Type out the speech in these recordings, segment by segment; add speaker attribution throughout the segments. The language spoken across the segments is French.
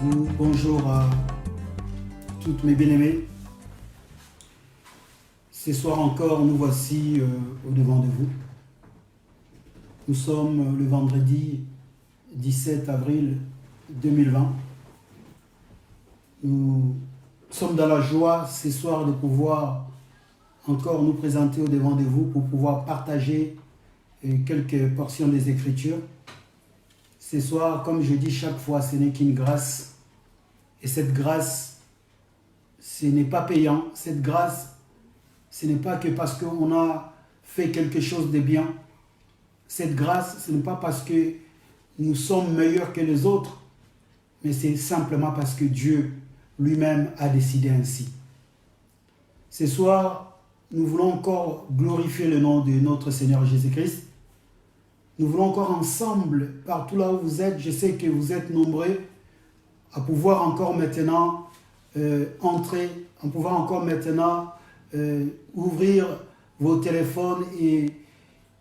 Speaker 1: Bonjour à toutes mes bien-aimées. Ce soir encore, nous voici au-devant de vous. Nous sommes le vendredi 17 avril 2020. Nous sommes dans la joie ce soir de pouvoir encore nous présenter au-devant de vous pour pouvoir partager quelques portions des Écritures. Ce soir, comme je dis chaque fois, ce n'est qu'une grâce. Et cette grâce, ce n'est pas payant. Cette grâce, ce n'est pas que parce qu'on a fait quelque chose de bien. Cette grâce, ce n'est pas parce que nous sommes meilleurs que les autres, mais c'est simplement parce que Dieu lui-même a décidé ainsi. Ce soir, nous voulons encore glorifier le nom de notre Seigneur Jésus-Christ. Nous voulons encore ensemble, partout là où vous êtes, je sais que vous êtes nombreux à pouvoir encore maintenant entrer, à pouvoir encore maintenant ouvrir vos téléphones et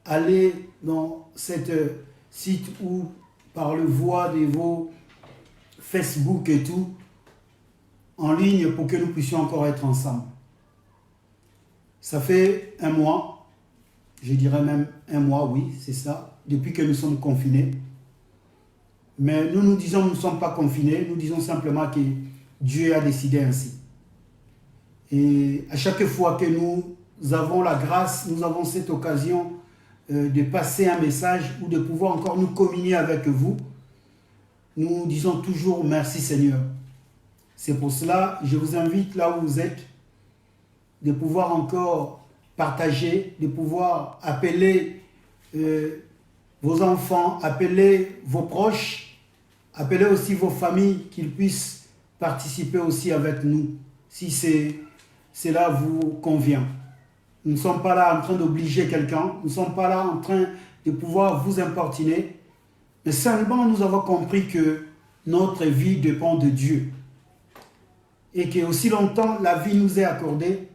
Speaker 1: aller dans cette site ou par le voie de vos Facebook et tout, en ligne pour que nous puissions encore être ensemble. Ça fait un mois, je dirais même un mois, oui, c'est ça, depuis que nous sommes confinés. Mais nous disons que nous ne sommes pas confinés, nous disons simplement que Dieu a décidé ainsi. Et à chaque fois que nous avons la grâce, nous avons cette occasion de passer un message ou de pouvoir encore nous communier avec vous, nous disons toujours merci Seigneur. C'est pour cela que je vous invite là où vous êtes, de pouvoir encore partager, de pouvoir appeler vos enfants, appeler vos proches, appeler aussi vos familles, qu'ils puissent participer aussi avec nous, si cela vous convient. Nous ne sommes pas là en train d'obliger quelqu'un, nous ne sommes pas là en train de pouvoir vous importuner, mais seulement nous avons compris que notre vie dépend de Dieu. Et que aussi longtemps la vie nous est accordée,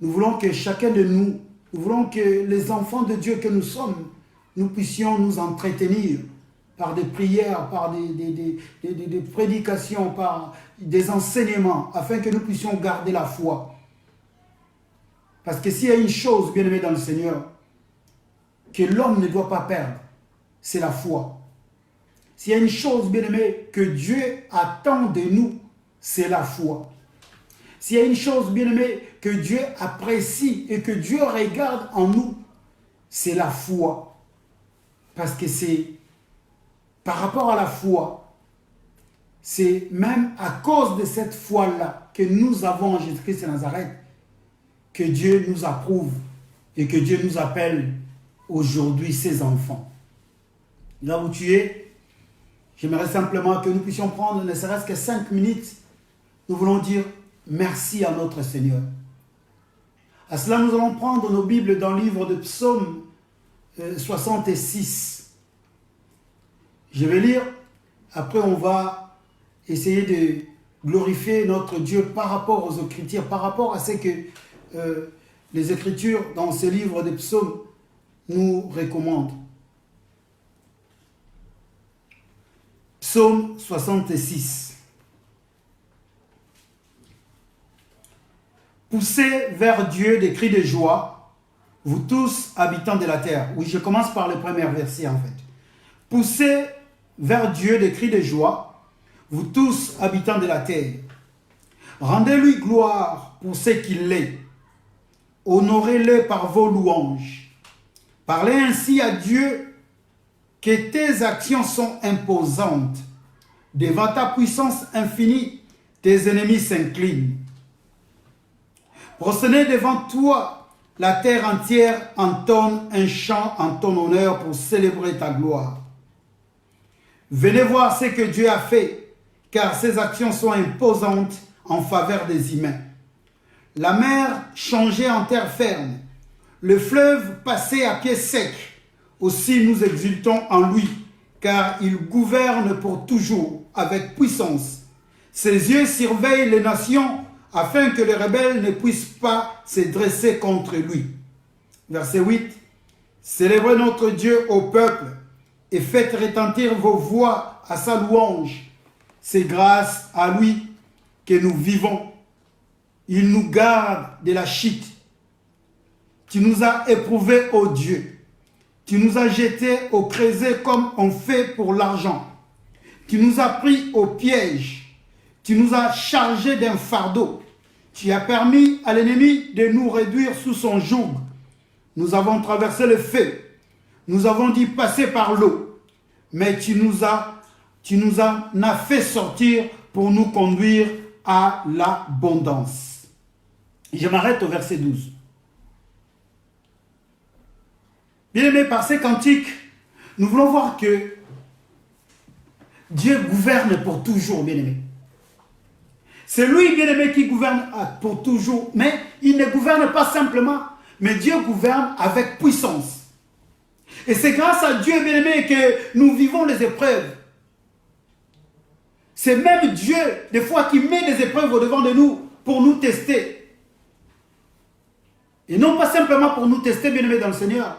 Speaker 1: nous voulons que chacun de nous, nous voulons que les enfants de Dieu que nous sommes, nous puissions nous entretenir par des prières, par des prédications, par des enseignements, afin que nous puissions garder la foi. Parce que s'il y a une chose, bien aimée dans le Seigneur, que l'homme ne doit pas perdre, c'est la foi. S'il y a une chose, bien aimée, que Dieu attend de nous, c'est la foi. S'il y a une chose, bien aimée, que Dieu apprécie et que Dieu regarde en nous, c'est la foi. Parce que c'est par rapport à la foi, c'est même à cause de cette foi-là que nous avons en Jésus-Christ de Nazareth, que Dieu nous approuve et que Dieu nous appelle aujourd'hui ses enfants. Là où tu es, j'aimerais simplement que nous puissions prendre ne serait-ce que 5 minutes. Nous voulons dire merci à notre Seigneur. À cela, nous allons prendre nos Bibles dans le livre de Psaume 66. Je vais lire, après on va essayer de glorifier notre Dieu par rapport aux Écritures, par rapport à ce que les Écritures dans ce livre de Psaumes nous recommandent. Psaume 66. Poussez vers Dieu des cris de joie, vous tous habitants de la terre. Oui, je commence par le premier verset en fait. Poussez vers Dieu des cris de joie, vous tous habitants de la terre. Rendez-lui gloire pour ce qu'il est. Honorez-le par vos louanges. Parlez ainsi à Dieu que tes actions sont imposantes. Devant ta puissance infinie, tes ennemis s'inclinent. Prosternez devant toi, la terre entière entonne un chant en ton honneur pour célébrer ta gloire. Venez voir ce que Dieu a fait, car ses actions sont imposantes en faveur des humains. La mer changeait en terre ferme, le fleuve passait à pied sec. Aussi nous exultons en lui, car il gouverne pour toujours avec puissance. Ses yeux surveillent les nations, afin que les rebelles ne puissent pas se dresser contre lui. Verset 8. Célébrez notre Dieu au peuple et faites retentir vos voix à sa louange. C'est grâce à lui que nous vivons. Il nous garde de la chute. Tu nous as éprouvés, ô Dieu. Tu nous as jetés au creuset comme on fait pour l'argent. Tu nous as pris au piège. Tu nous as chargés d'un fardeau. Tu as permis à l'ennemi de nous réduire sous son joug. Nous avons traversé le feu. Nous avons dû passer par l'eau. Mais tu nous as fait sortir pour nous conduire à l'abondance. Je m'arrête au verset 12. Bien-aimés, par ces cantiques, nous voulons voir que Dieu gouverne pour toujours, bien-aimés. C'est lui, bien-aimé, qui gouverne pour toujours. Mais il ne gouverne pas simplement, mais Dieu gouverne avec puissance. Et c'est grâce à Dieu, bien-aimé, que nous vivons les épreuves. C'est même Dieu, des fois, qui met des épreuves au-devant de nous pour nous tester. Et non pas simplement pour nous tester, bien-aimé, dans le Seigneur,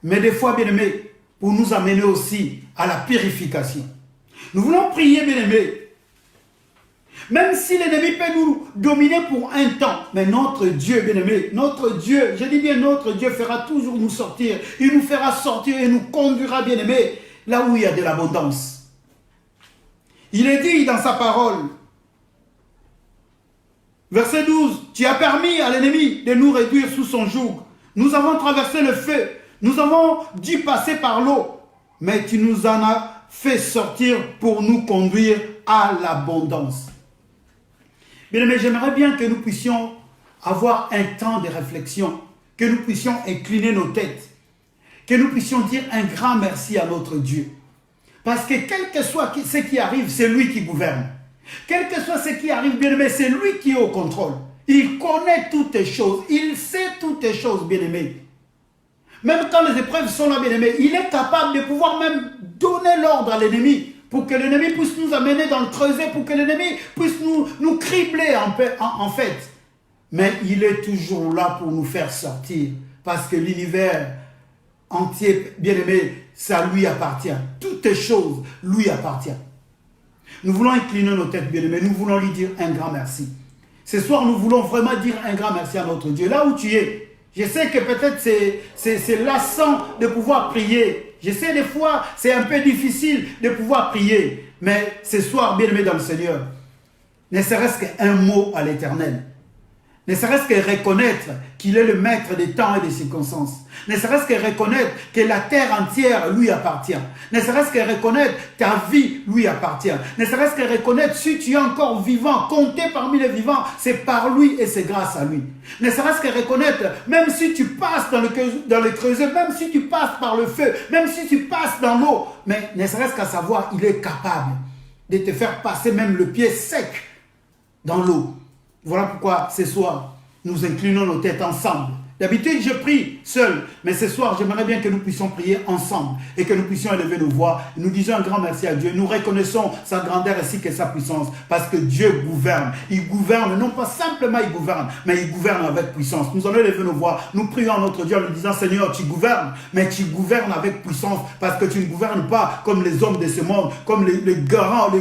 Speaker 1: mais des fois, bien-aimé, pour nous amener aussi à la purification. Nous voulons prier, bien-aimé. Même si l'ennemi peut nous dominer pour un temps, mais notre Dieu, bien-aimé, notre Dieu, je dis bien notre Dieu, fera toujours nous sortir. Il nous fera sortir et nous conduira, bien-aimé, là où il y a de l'abondance. Il est dit dans sa parole, verset 12, tu as permis à l'ennemi de nous réduire sous son joug. Nous avons traversé le feu, nous avons dû passer par l'eau, mais tu nous en as fait sortir pour nous conduire à l'abondance. Bien-aimés, j'aimerais bien que nous puissions avoir un temps de réflexion, que nous puissions incliner nos têtes, que nous puissions dire un grand merci à notre Dieu. Parce que quel que soit ce qui arrive, c'est lui qui gouverne. Quel que soit ce qui arrive, bien-aimé, c'est lui qui est au contrôle. Il connaît toutes les choses, il sait toutes les choses, bien-aimé. Même quand les épreuves sont là, bien-aimé, il est capable de pouvoir même donner l'ordre à l'ennemi pour que l'ennemi puisse nous amener dans le creuset, pour que l'ennemi puisse nous cribler en fait. Mais il est toujours là pour nous faire sortir, parce que l'univers entier, bien-aimé, ça lui appartient. Toutes les choses lui appartiennent. Nous voulons incliner nos têtes, bien-aimés, nous voulons lui dire un grand merci. Ce soir, nous voulons vraiment dire un grand merci à notre Dieu. Là où tu es, je sais que peut-être c'est lassant de pouvoir prier. Je sais des fois, c'est un peu difficile de pouvoir prier. Mais ce soir, bien-aimé dans le Seigneur, ne serait-ce qu'un mot à l'Éternel. Ne serait-ce que reconnaître qu'il est le maître des temps et des circonstances. Ne serait-ce que reconnaître que la terre entière lui appartient. Ne serait-ce que reconnaître ta vie lui appartient. Ne serait-ce que reconnaître si tu es encore vivant, compté parmi les vivants, c'est par lui et c'est grâce à lui. Ne serait-ce que reconnaître, même si tu passes dans le creuset, même si tu passes par le feu, même si tu passes dans l'eau, mais ne serait-ce qu'à savoir, il est capable de te faire passer même le pied sec dans l'eau. Voilà pourquoi ce soir, nous inclinons nos têtes ensemble. D'habitude, je prie seul, mais ce soir, j'aimerais bien que nous puissions prier ensemble et que nous puissions élever nos voix. Nous disons un grand merci à Dieu. Nous reconnaissons sa grandeur ainsi que sa puissance, parce que Dieu gouverne. Il gouverne, non pas simplement il gouverne, mais il gouverne avec puissance. Nous allons élever nos voix. Nous prions à notre Dieu en nous disant, Seigneur, tu gouvernes, mais tu gouvernes avec puissance, parce que tu ne gouvernes pas comme les hommes de ce monde, comme les garants,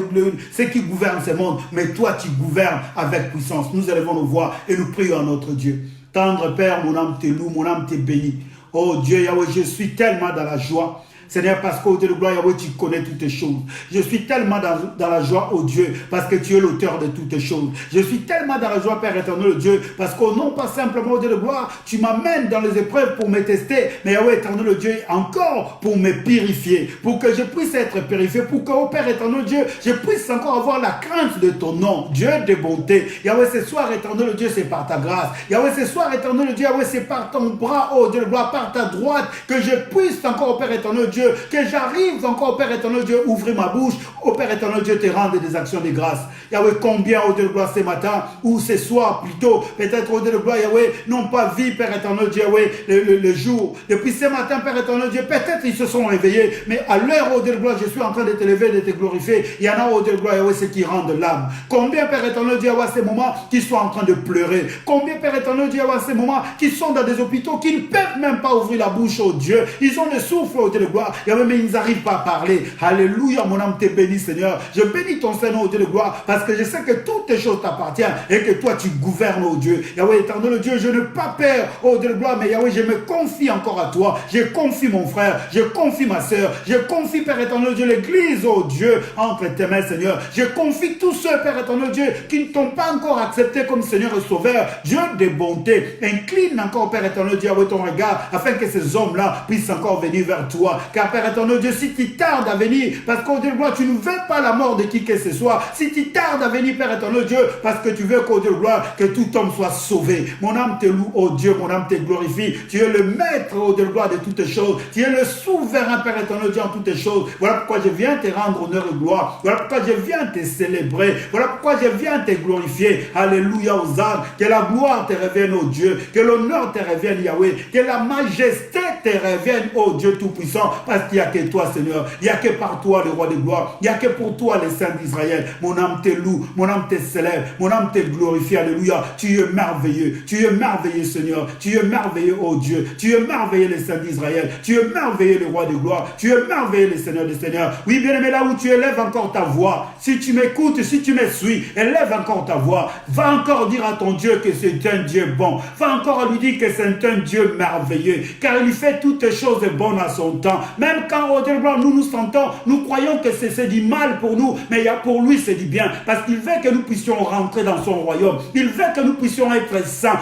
Speaker 1: ceux qui gouvernent ce monde, mais toi, tu gouvernes avec puissance. Nous élevons nos voix et nous prions à notre Dieu. Tendre Père, mon âme te loue, mon âme te bénit. Oh Dieu, Yahweh, je suis tellement dans la joie. Seigneur, parce qu'au Dieu de gloire, Yahweh, tu connais toutes les choses. Je suis tellement dans la joie, oh Dieu, parce que tu es l'auteur de toutes les choses. Je suis tellement dans la joie, Père éternel, Dieu, parce qu'au non pas simplement, oh Dieu de gloire, tu m'amènes dans les épreuves pour me tester, mais Yahweh, éternel, Dieu, encore pour me purifier, pour que je puisse être purifié, pour que, oh Père éternel, Dieu, je puisse encore avoir la crainte de ton nom, Dieu de bonté. Yahweh, ce soir, éternel, Dieu, c'est par ta grâce. Yahweh, ce soir, éternel, Dieu, Yahweh, c'est par ton bras, oh Dieu de gloire, par ta droite, que je puisse encore, oh Père éternel, Dieu, que j'arrive encore, Père éternel Dieu, ouvrir ma bouche, au Père éternel Dieu, te rendre des actions de grâce. Yahweh, combien, au Dieu de gloire, ce matin, ou ce soir plutôt, peut-être, au Dieu de gloire, Yahweh, n'ont pas vu, Père éternel Dieu, Yahweh, le jour. Depuis ce matin, Père éternel Dieu, peut-être ils se sont réveillés, mais à l'heure, au Dieu de gloire, je suis en train de t'élever, de te glorifier. Il y en a, au Dieu de gloire, Yahweh, ceux qui rendent l'âme. Combien, Père éternel Dieu, Yahweh, à ces moments, qui sont en train de pleurer. Combien, Père éternel Dieu, Yahweh, à ces moments, qui sont dans des hôpitaux, qui ne peuvent même pas ouvrir la bouche, oh Dieu. Ils ont le souffle, oh Dieu de gloire. gloire, Yahweh, mais ils n'arrivent pas à parler. Alléluia, mon âme te bénit, Seigneur. Je bénis ton Seigneur, oh Dieu de gloire, parce que je sais que toutes les choses t'appartiennent et que toi, tu gouvernes, oh Dieu. Yahweh, éternel Dieu, je n'ai pas peur, oh Dieu de gloire, mais Yahweh, je me confie encore à toi. Je confie mon frère, je confie ma soeur, je confie, Père éternel Dieu, l'église, oh Dieu, entre tes mains, Seigneur. Je confie tous ceux, Père éternel Dieu, qui ne t'ont pas encore accepté comme Seigneur et Sauveur. Dieu de bonté, incline encore, Père éternel Dieu, avec ton regard, afin que ces hommes-là puissent encore venir vers toi. Car, Père éternel Dieu, si tu tardes à venir, parce qu'au Dieu de gloire, tu ne veux pas la mort de qui que ce soit. Si tu tardes à venir, Père éternel Dieu, parce que tu veux qu'au Dieu de gloire, que tout homme soit sauvé. Mon âme te loue, oh Dieu, mon âme te glorifie. Tu es le maître, oh Dieu de gloire, de toutes choses. Tu es le souverain, Père éternel Dieu, en toutes choses. Voilà pourquoi je viens te rendre honneur et gloire. Voilà pourquoi je viens te célébrer. Voilà pourquoi je viens te glorifier. Alléluia aux âmes. Que la gloire te revienne, oh Dieu. Que l'honneur te revienne, Yahweh. Que la majesté te revienne, oh Dieu Tout-Puissant. Parce qu'il n'y a que toi, Seigneur. Il n'y a que par toi, le roi de gloire. Il n'y a que pour toi, les saints d'Israël. Mon âme te loue. Mon âme te célèbre. Mon âme te glorifie. Alléluia. Tu es merveilleux. Tu es merveilleux, Seigneur. Tu es merveilleux, oh Dieu. Tu es merveilleux, les saints d'Israël. Tu es merveilleux, le roi de gloire. Tu es merveilleux, le Seigneur des Seigneurs. Oui, bien aimé, là où tu élèves encore ta voix. Si tu m'écoutes, si tu me suis, élève encore ta voix. Va encore dire à ton Dieu que c'est un Dieu bon. Va encore lui dire que c'est un Dieu merveilleux. Car il fait toutes choses bonnes à son temps. Même quand au Dieu de gloire, nous nous sentons, nous croyons que c'est du mal pour nous. Mais pour lui, c'est du bien. Parce qu'il veut que nous puissions rentrer dans son royaume. Il veut que nous puissions être saints.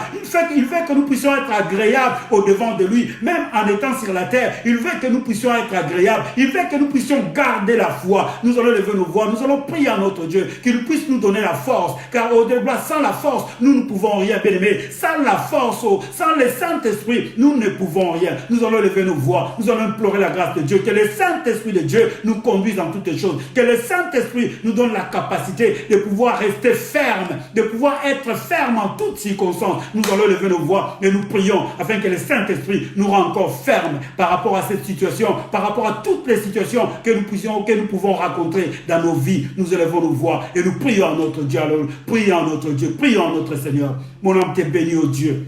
Speaker 1: Il veut que nous puissions être agréables au devant de lui. Même en étant sur la terre, il veut que nous puissions être agréables. Il veut que nous puissions garder la foi. Nous allons lever nos voix. Nous allons prier à notre Dieu qu'il puisse nous donner la force. Car au Dieu de gloire, sans la force, nous ne pouvons rien, bien aimé. Sans la force, sans le Saint-Esprit, nous ne pouvons rien. Nous allons lever nos voix. Nous allons implorer la grâce de Dieu. Que le Saint-Esprit de Dieu nous conduise dans toutes les choses. Que le Saint-Esprit nous donne la capacité de pouvoir rester ferme, de pouvoir être ferme en toutes circonstances. Nous allons lever nos voix et nous prions afin que le Saint-Esprit nous rende encore ferme par rapport à cette situation, par rapport à toutes les situations que nous pouvons rencontrer dans nos vies. Nous élevons nos voix et nous prions à notre Dieu. Alors, prions à notre Dieu, prions à notre Seigneur. Mon âme t'est béni, oh Dieu.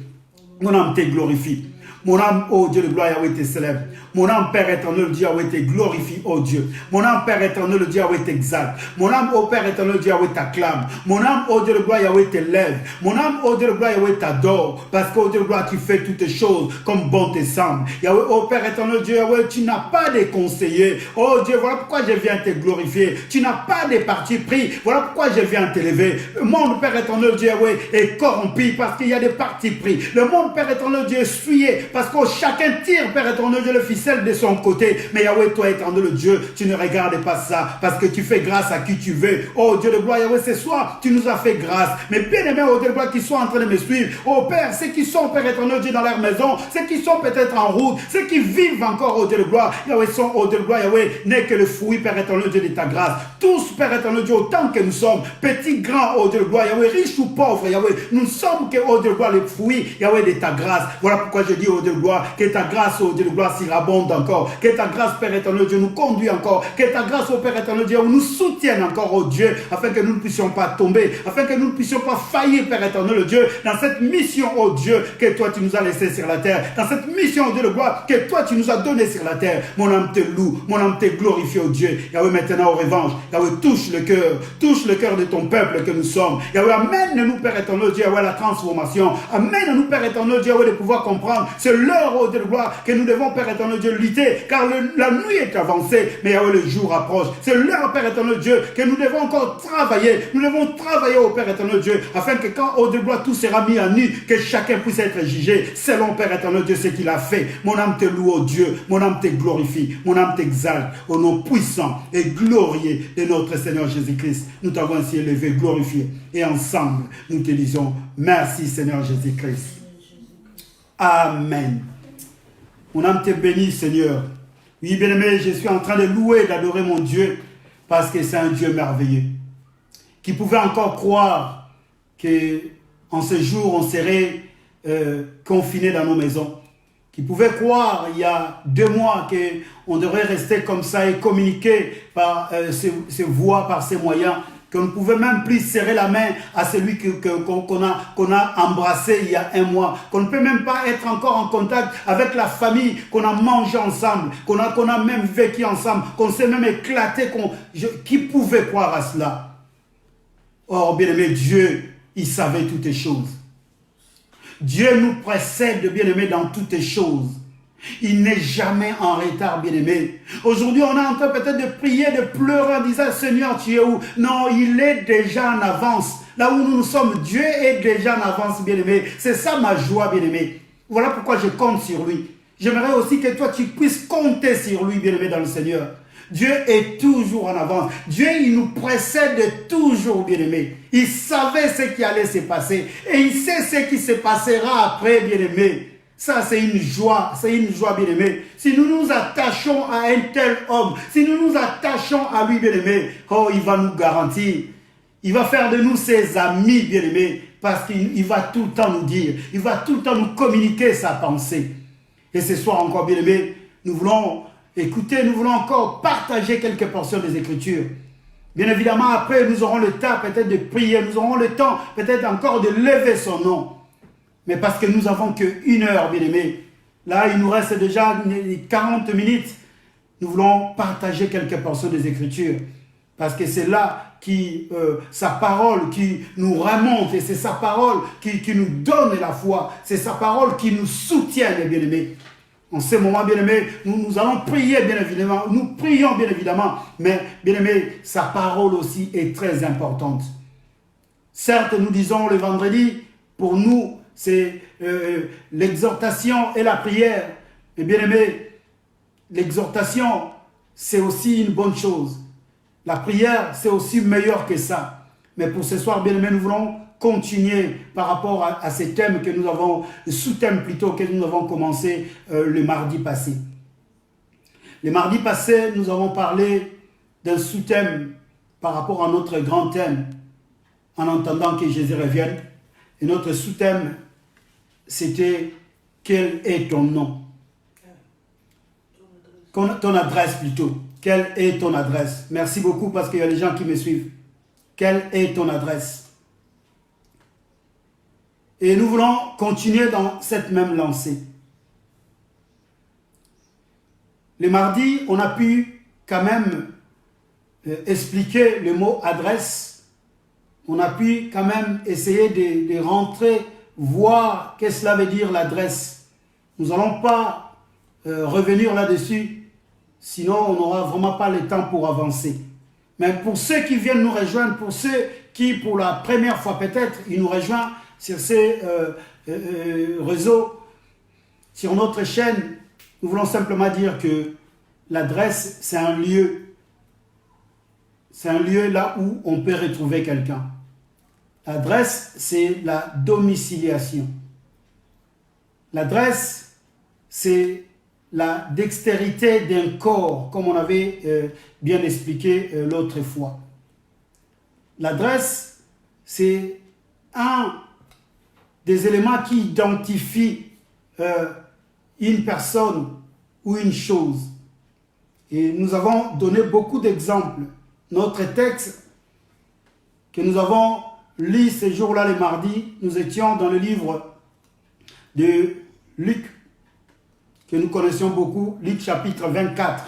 Speaker 1: Mon âme te glorifie. Mon âme, oh Dieu de gloire, Yahweh, te célèbre. Mon âme, Père éternel, Dieu, Yahweh, te glorifie, oh Dieu. Mon âme, Père éternel, Dieu, Yahweh, t'exalte. Mon âme, oh Père éternel, Dieu, Yahweh, t'acclame. Mon âme, oh Dieu de gloire, Yahweh, t'élève. Mon âme, oh Dieu de gloire, Yahweh, t'adore. Parce qu'au Dieu de gloire, tu fais toutes choses comme bon te semble. Yahweh, oh Père éternel, Dieu, Yahweh, tu n'as pas de conseillers. Oh Dieu, voilà pourquoi je viens te glorifier. Tu n'as pas de parti pris. Voilà pourquoi je viens t'élever. Le monde, Père éternel, Dieu, Yahweh, est corrompu parce qu'il y a des partis pris. Le monde, Père éternel, Dieu, est souillé parce que chacun tire, Père éternel Dieu, le ficelle de son côté. Mais Yahweh, toi éternel Dieu, tu ne regardes pas ça parce que tu fais grâce à qui tu veux. Oh Dieu de gloire, Yahweh, ce soir, tu nous as fait grâce. Mais bien aimé, oh Dieu de gloire, qui sont en train de me suivre. Oh Père, ceux qui sont, Père éternel Dieu, dans leur maison, ceux qui sont peut-être en route, ceux qui vivent encore, oh Dieu de gloire, Yahweh, sont, oh Dieu de gloire, Yahweh, n'est que le fruit, Père éternel Dieu, de ta grâce. Tous, Père éternel Dieu, autant que nous sommes, petits, grands, oh Dieu de gloire, Yahweh, riches ou pauvres, Yahweh, nous ne sommes que, oh Dieu de gloire, le fruit, Yahweh, de ta grâce. Voilà pourquoi je dis, oh Dieu de gloire, que ta grâce, oh Dieu de gloire, surabonde encore. Que ta grâce, Père éternel Dieu, nous conduit encore. Que ta grâce, oh Père éternel Dieu, nous soutienne encore, oh Dieu, afin que nous ne puissions pas tomber, afin que nous ne puissions pas faillir, Père éternel Dieu, dans cette mission, oh Dieu, que toi tu nous as laissé sur la terre. Dans cette mission, oh Dieu de gloire, que toi tu nous as donné sur la terre. Mon âme te loue, mon âme te glorifie, oh Dieu. Yahweh, maintenant au revanche, Yahweh, touche le cœur de ton peuple que nous sommes. Yahweh, amène-nous, Père éternel Dieu, Yahweh, la transformation. Amène-nous, Père éternel Dieu, Yahweh, de pouvoir comprendre. C'est l'heure, oh Dieu de gloire, que nous devons, Père éternel Dieu, lutter, car la nuit est avancée, mais Yahweh, le jour approche. C'est l'heure, Père éternel Dieu, que nous devons encore travailler. Nous devons travailler, au Père éternel Dieu, afin que quand, oh Dieu de gloire, tout sera mis à nu, que chacun puisse être jugé selon, Père éternel Dieu, ce qu'il a fait. Mon âme te loue, oh Dieu, mon âme te glorifie, mon âme t'exalte, au nom puissant et glorieux de notre Seigneur Jésus-Christ. Nous t'avons ainsi élevé, glorifié, et ensemble, nous te disons, merci Seigneur Jésus-Christ. Amen. Mon âme te bénit, Seigneur. Oui, bien-aimé, je suis en train de louer, d'adorer mon Dieu, parce que c'est un Dieu merveilleux. Qui pouvait encore croire qu'en ce jour, on serait confinés dans nos maisons. Qui pouvait croire, il y a 2 mois, qu'on devrait rester comme ça et communiquer par ces voies, par ces moyens. qu'on ne pouvait même plus serrer la main à celui qu'on a embrassé il y a un mois, qu'on ne peut même pas être encore en contact avec la famille, qu'on a mangé ensemble, qu'on a même vécu ensemble, qu'on s'est même éclaté. Qui pouvait croire à cela? Or, bien-aimé, Dieu, il savait toutes les choses. Dieu nous précède, bien-aimé, dans toutes les choses. Il n'est jamais en retard, bien-aimé. Aujourd'hui, on est en train peut-être de prier, de pleurer en disant, Seigneur, tu es où? Non, il est déjà en avance. Là où nous sommes, Dieu est déjà en avance, bien-aimé. C'est ça ma joie, bien-aimé. Voilà pourquoi je compte sur lui. J'aimerais aussi que toi, tu puisses compter sur lui, bien-aimé, dans le Seigneur. Dieu est toujours en avance. Dieu, il nous précède toujours, bien-aimé. Il savait ce qui allait se passer. Et il sait ce qui se passera après, bien-aimé. Ça, c'est une joie, bien-aimé. Si nous nous attachons à un tel homme, si nous nous attachons à lui, bien-aimé, oh, il va nous garantir. Il va faire de nous ses amis, bien-aimé, parce qu'il va tout le temps nous dire, il va tout le temps nous communiquer sa pensée. Et ce soir encore, bien-aimé, nous voulons écouter, nous voulons encore partager quelques portions des Écritures. Bien évidemment, après, nous aurons le temps peut-être de prier, nous aurons le temps peut-être encore de lever son nom. Mais parce que nous n'avons qu'une heure, bien-aimés. Là, il nous reste déjà 40 minutes. Nous voulons partager quelques portions des Écritures. Parce que c'est là sa parole qui nous remonte. Et c'est sa parole qui nous donne la foi. C'est sa parole qui nous soutient, bien-aimés. En ce moment, bien-aimés, nous allons prier, bien évidemment. Nous prions, bien évidemment. Mais, bien-aimés, sa parole aussi est très importante. Certes, nous disons le vendredi, pour nous, c'est l'exhortation et la prière. Et bien aimé, l'exhortation, c'est aussi une bonne chose. La prière, c'est aussi meilleur que ça. Mais pour ce soir, bien aimé, nous voulons continuer par rapport à ces thèmes que nous avons, le sous-thème plutôt que nous avons commencé le mardi passé. Le mardi passé, nous avons parlé d'un sous-thème par rapport à notre grand thème, en attendant que Jésus revienne. Et notre sous-thème, c'était « Quel est ton nom ?» Ton adresse plutôt. Quelle est ton adresse? Merci beaucoup parce qu'il y a des gens qui me suivent. Quelle est ton adresse? Et nous voulons continuer dans cette même lancée. Le mardi, on a pu quand même expliquer le mot « adresse ». On a pu quand même essayer de rentrer, voir qu'est-ce que cela veut dire l'adresse. Nous n'allons pas revenir là-dessus, sinon on n'aura vraiment pas le temps pour avancer. Mais pour ceux qui viennent nous rejoindre, pour ceux qui pour la première fois peut-être, ils nous rejoignent sur ces réseaux, sur notre chaîne, nous voulons simplement dire que l'adresse, c'est un lieu. C'est un lieu là où on peut retrouver quelqu'un. L'adresse, c'est la domiciliation. L'adresse, c'est la dextérité d'un corps, comme on avait bien expliqué l'autre fois. L'adresse, c'est un des éléments qui identifient une personne ou une chose. Et nous avons donné beaucoup d'exemples. Notre texte que nous avons lu ces jours-là, les mardis, nous étions dans le livre de Luc, que nous connaissions beaucoup, Luc chapitre 24.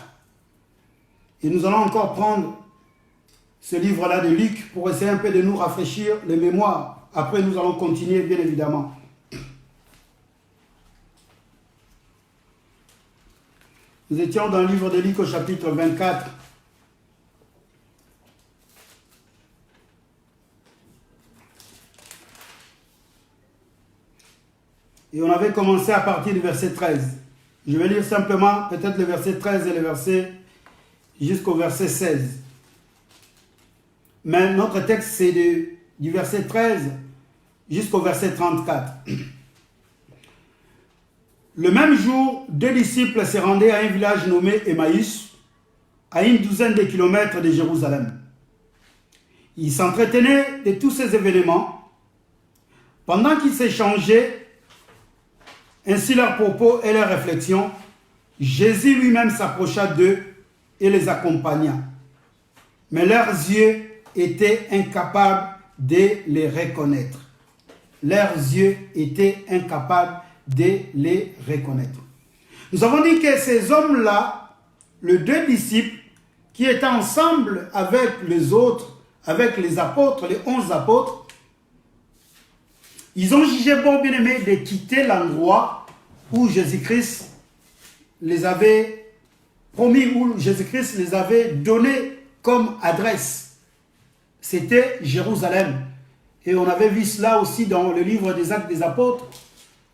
Speaker 1: Et nous allons encore prendre ce livre-là de Luc pour essayer un peu de nous rafraîchir les mémoires. Après, nous allons continuer, bien évidemment. Nous étions dans le livre de Luc au chapitre 24. Et on avait commencé à partir du verset 13. Je vais lire simplement peut-être le verset 13 et le verset jusqu'au verset 16. Mais notre texte, c'est du verset 13 jusqu'au verset 34. Le même jour, 2 disciples se rendaient à un village nommé Emmaüs, à une douzaine de kilomètres de Jérusalem. Ils s'entretenaient de tous ces événements. Pendant qu'ils s'échangeaient ainsi leurs propos et leurs réflexions, Jésus lui-même s'approcha d'eux et les accompagna. Mais leurs yeux étaient incapables de les reconnaître. Leurs yeux étaient incapables de les reconnaître. Nous avons dit que ces hommes-là, les 2 disciples, qui étaient ensemble avec les autres, avec les apôtres, les 11 apôtres, ils ont jugé bon, bien aimé, de quitter l'endroit où Jésus-Christ les avait promis, où Jésus-Christ les avait donné comme adresse. C'était Jérusalem. Et on avait vu cela aussi dans le livre des Actes des Apôtres,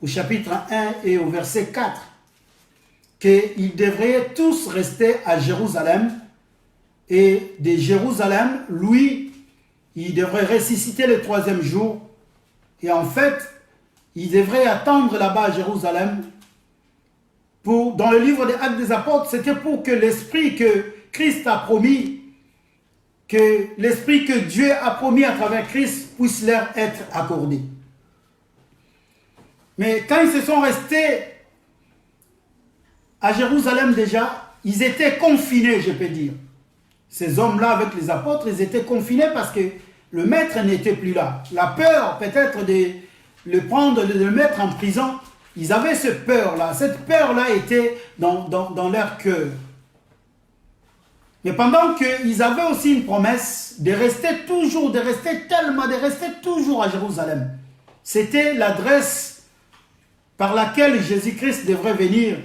Speaker 1: au chapitre 1 et au verset 4, qu'ils devraient tous rester à Jérusalem. Et de Jérusalem, lui, il devrait ressusciter le 3e jour. Et en fait, il devrait attendre là-bas à Jérusalem. Dans le livre des Actes des Apôtres, c'était pour que l'esprit que Christ a promis, que l'esprit que Dieu a promis à travers Christ puisse leur être accordé. Mais quand ils se sont restés à Jérusalem déjà, ils étaient confinés, je peux dire. Ces hommes-là avec les apôtres, ils étaient confinés parce que le maître n'était plus là. La peur peut-être de le prendre, de le mettre en prison, ils avaient cette peur-là. Cette peur-là était dans leur cœur. Mais pendant qu'ils avaient aussi une promesse de rester toujours, de rester toujours à Jérusalem. C'était l'adresse par laquelle Jésus-Christ devrait venir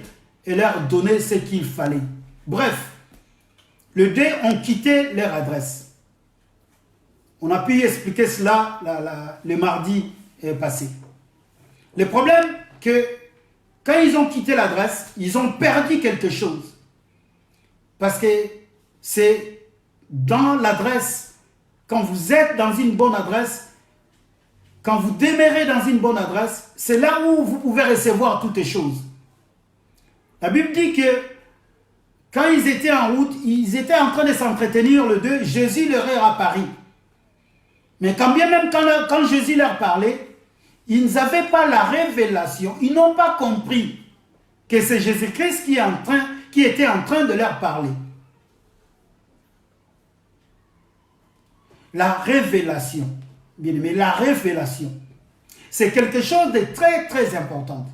Speaker 1: et leur donner ce qu'il fallait. Bref, les 2 ont quitté leur adresse. On a pu expliquer cela le mardi passé. Le problème, que quand ils ont quitté l'adresse, ils ont perdu quelque chose. Parce que c'est dans l'adresse, quand vous êtes dans une bonne adresse, quand vous demeurez dans une bonne adresse, c'est là où vous pouvez recevoir toutes les choses. La Bible dit que quand ils étaient en route, ils étaient en train de s'entretenir le 2, Jésus leur est apparu. Mais quand bien même quand Jésus leur parlait, ils n'avaient pas la révélation, ils n'ont pas compris que c'est Jésus-Christ qui était en train de leur parler. La révélation, bien aimé, la révélation, c'est quelque chose de très très important.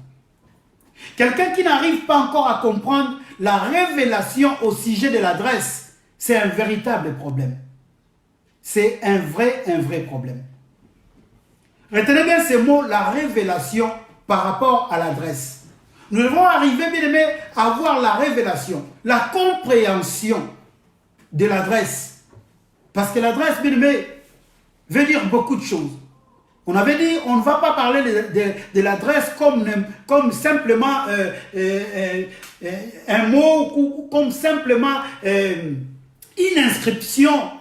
Speaker 1: Quelqu'un qui n'arrive pas encore à comprendre la révélation au sujet de l'adresse, c'est un véritable problème. C'est un vrai problème. Retenez bien ces mots, la révélation par rapport à l'adresse. Nous devons arriver, bien aimé, à avoir la révélation, la compréhension de l'adresse. Parce que l'adresse, bien aimé, veut dire beaucoup de choses. On avait dit, on ne va pas parler de l'adresse comme simplement un mot ou comme simplement une inscription